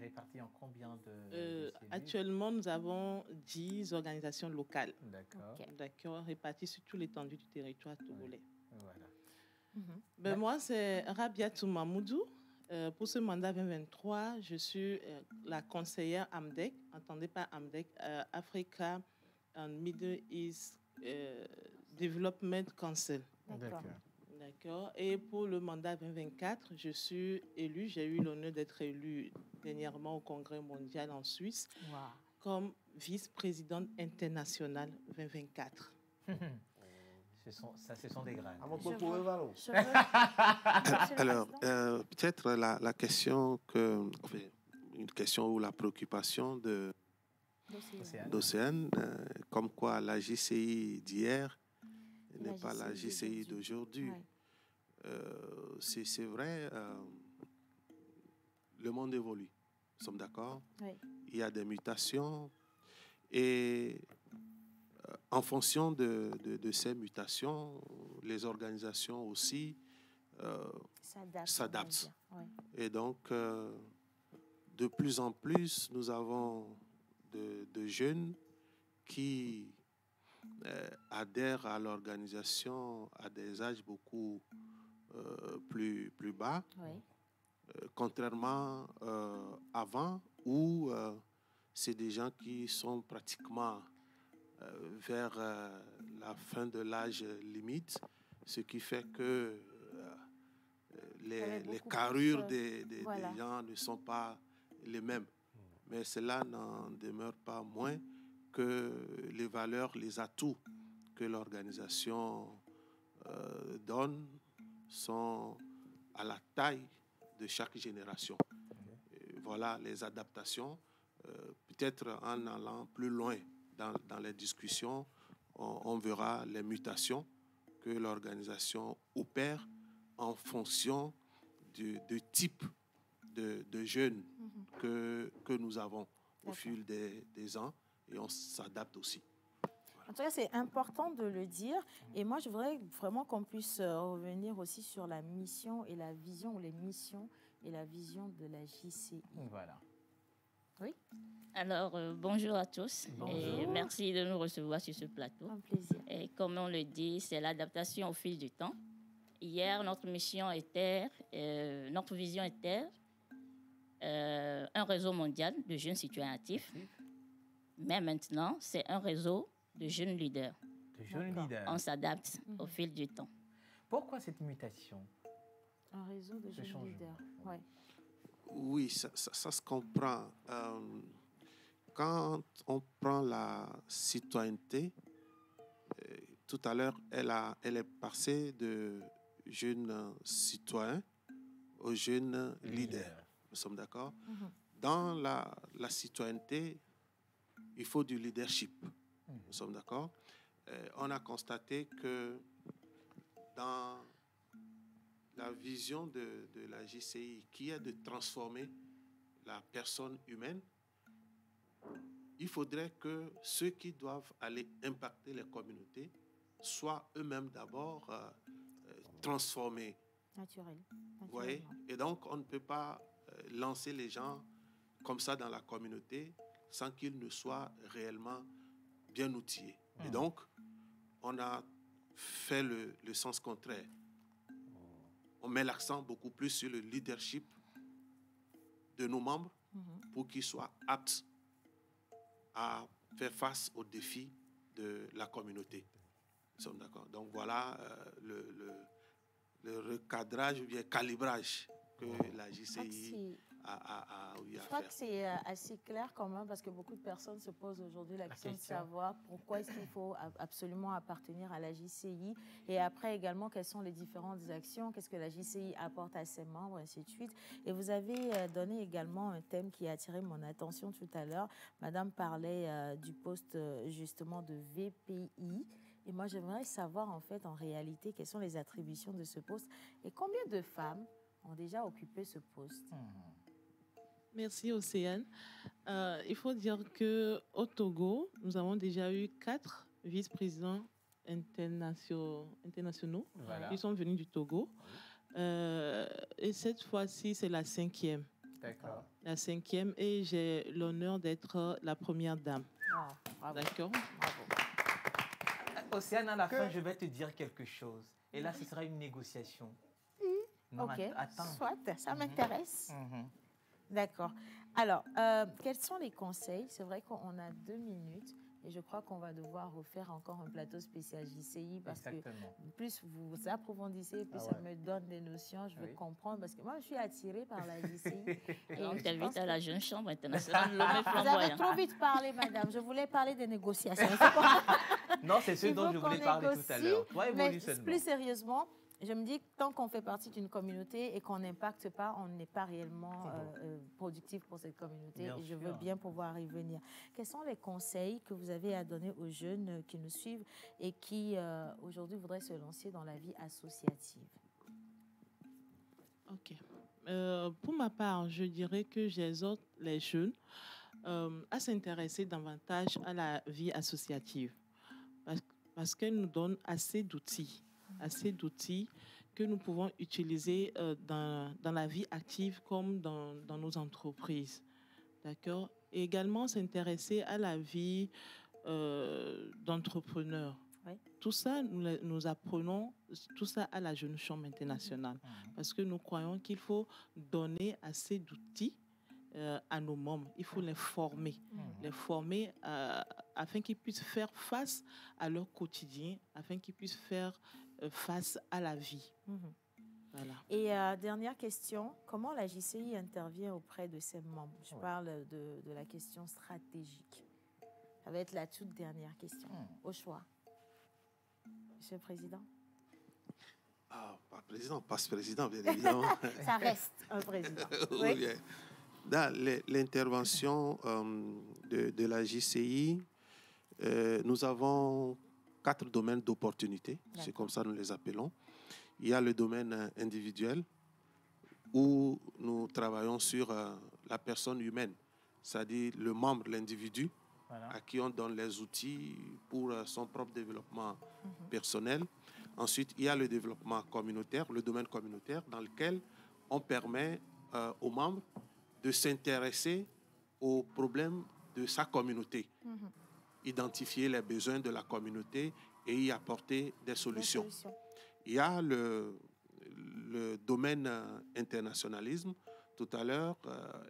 Répartie en combien de actuellement, nous avons 10 organisations locales. D'accord. Okay. D'accord, réparties sur toute l'étendue du territoire togolais. Voilà. Moi, c'est Rabiatou Mamoudou. Pour ce mandat 2023, je suis la conseillère AMDEC, entendez pas AMDEC, Africa and Middle East Development Council. D'accord. Et pour le mandat 2024, je suis élue, j'ai eu l'honneur d'être élue dernièrement au Congrès mondial en Suisse comme vice-présidente internationale 2024. Ce sont des graines. Alors, peut-être la question une question ou la préoccupation d'Océane, comme quoi la JCI d'hier n'est pas la JCI d'aujourd'hui. C'est vrai, le monde évolue, nous sommes d'accord. Il y a des mutations et en fonction de ces mutations, les organisations aussi s'adaptent. Et donc, de plus en plus, nous avons de jeunes qui adhèrent à l'organisation à des âges beaucoup plus bas, contrairement avant où c'est des gens qui sont pratiquement vers la fin de l'âge limite, ce qui fait que les carrures des gens ne sont pas les mêmes. Mais cela n'en demeure pas moins que les valeurs, les atouts que l'organisation donne sont à la taille de chaque génération. Et voilà les adaptations, peut-être en allant plus loin dans les discussions, on verra les mutations que l'organisation opère en fonction du type de jeunes que nous avons au fil des ans, et on s'adapte aussi. En tout cas, c'est important de le dire. Et moi, je voudrais vraiment qu'on puisse revenir aussi sur la mission et la vision, ou les missions et la vision de la JCI. Voilà. Oui. Alors, bonjour à tous. Bonjour. Et merci de nous recevoir sur ce plateau. Un plaisir. Et comme on le dit, c'est l'adaptation au fil du temps. Hier, notre mission était, notre vision était un réseau mondial de jeunes citoyens actifs. Mais maintenant, c'est un réseau de jeunes leaders. De jeunes leaders. On s'adapte au fil du temps. Pourquoi cette mutation? Un réseau de jeunes leaders, ouais. Oui, ça se comprend. Quand on prend la citoyenneté, tout à l'heure, elle est passée de jeunes citoyens aux jeunes leaders. Nous sommes d'accord? Dans la citoyenneté, il faut du leadership. Nous sommes d'accord? On a constaté que dans la vision de la JCI, qui est de transformer la personne humaine, il faudrait que ceux qui doivent aller impacter les communautés soient eux-mêmes d'abord transformés. Naturel. Vous voyez? Et donc, on ne peut pas lancer les gens comme ça dans la communauté sans qu'ils ne soient réellement bien outillés. Et donc, on a fait le sens contraire. On met l'accent beaucoup plus sur le leadership de nos membres pour qu'ils soient aptes à faire face aux défis de la communauté. Nous sommes d'accord. Donc voilà le recadrage ou bien calibrage que la JCI a eu à faire. Je crois que c'est assez clair quand même, parce que beaucoup de personnes se posent aujourd'hui la question de savoir pourquoi est-ce qu'il faut absolument appartenir à la JCI, et après également quelles sont les différentes actions, qu'est-ce que la JCI apporte à ses membres, ainsi de suite. Et vous avez donné également un thème qui a attiré mon attention tout à l'heure. Madame parlait du poste justement de VPI. Et moi, j'aimerais savoir en fait, en réalité, quelles sont les attributions de ce poste et combien de femmes ont déjà occupé ce poste. Merci Océane. Il faut dire qu'au Togo, nous avons déjà eu 4 vice-présidents internationaux qui sont venus du Togo. Et cette fois-ci, c'est la 5e. D'accord. La 5e, et j'ai l'honneur d'être la première dame. D'accord. Océane, à la fin, je vais te dire quelque chose. Et là, ce sera une négociation. Non, ok, attends. soit, ça m'intéresse. D'accord. Alors, quels sont les conseils? C'est vrai qu'on a 2 minutes et je crois qu'on va devoir refaire encore un plateau spécial JCI parce que plus vous approfondissez, plus ça me donne des notions, je veux comprendre, parce que moi, je suis attirée par la JCI. On t'invite à la jeune chambre internationale. Vous avez trop vite parlé, madame. Je voulais parler des négociations. Non, c'est ce dont je voulais parler tout à l'heure. Mais plus sérieusement, je me dis que tant qu'on fait partie d'une communauté et qu'on n'impacte pas, on n'est pas réellement productif pour cette communauté. Et je veux bien pouvoir y venir. Quels sont les conseils que vous avez à donner aux jeunes qui nous suivent et qui aujourd'hui voudraient se lancer dans la vie associative? Ok. Pour ma part, je dirais que j'exhorte les jeunes à s'intéresser davantage à la vie associative parce qu'elle nous donne assez d'outils que nous pouvons utiliser dans la vie active comme dans nos entreprises. D'accord? Et également s'intéresser à la vie d'entrepreneur. Oui. Tout ça, nous apprenons tout ça à la Jeune Chambre internationale parce que nous croyons qu'il faut donner assez d'outils à nos membres. Il faut les former afin qu'ils puissent faire face à leur quotidien, afin qu'ils puissent faire face à la vie. Voilà. Et dernière question, comment la JCI intervient auprès de ses membres? Je parle de la question stratégique. Ça va être la toute dernière question. Au choix. Monsieur le Président. Ah, pas président, passe président, bien évidemment. Ça reste un président. Oui. Bien. Dans l'intervention de la JCI, Nous avons 4 domaines d'opportunité, c'est comme ça que nous les appelons. Il y a le domaine individuel, où nous travaillons sur la personne humaine, c'est-à-dire le membre, l'individu, à qui on donne les outils pour son propre développement personnel. Ensuite, il y a le développement communautaire, le domaine communautaire, dans lequel on permet aux membres de s'intéresser aux problèmes de sa communauté, identifier les besoins de la communauté et y apporter des solutions. Il y a le domaine internationalisme. Tout à l'heure,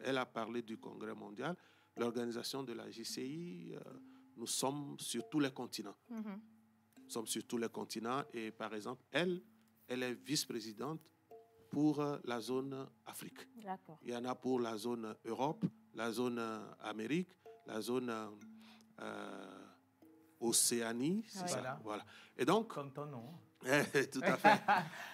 elle a parlé du Congrès mondial. L'organisation de la JCI, nous sommes sur tous les continents. Nous sommes sur tous les continents et par exemple, elle est vice-présidente pour la zone Afrique. Il y en a pour la zone Europe, la zone Amérique, la zone Océanie. C'est ça. Voilà. Et donc, comme ton nom. Tout à fait.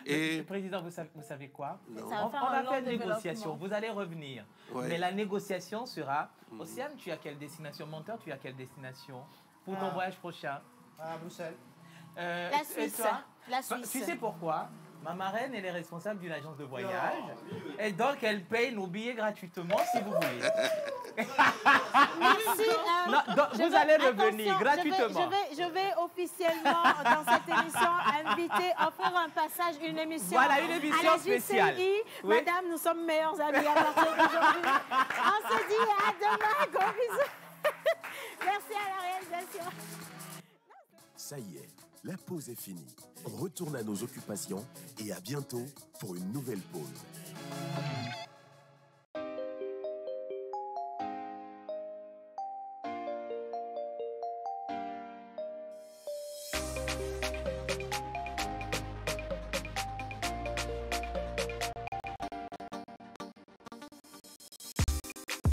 Et Président, vous savez quoi? On va faire une négociation. Vous allez revenir. Mais la négociation sera... Océane, tu as quelle destination? Menteur, tu as quelle destination pour ton voyage prochain? À Bruxelles. La Suisse. La Suisse. Tu sais pourquoi? Ma marraine, elle est responsable d'une agence de voyage. Et donc, elle paye nos billets gratuitement, si vous voulez. Merci. Vous allez revenir gratuitement. Je vais officiellement, dans cette émission, offrir un passage, une émission. Voilà, une émission spéciale. Oui. Madame, nous sommes meilleurs amis à partir d'aujourd'hui. On se dit à demain. Gros bisous. Merci à la réalisation. Ça y est, la pause est finie. On retourne à nos occupations et à bientôt pour une nouvelle pause.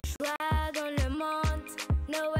Joie dans le monde, Noël.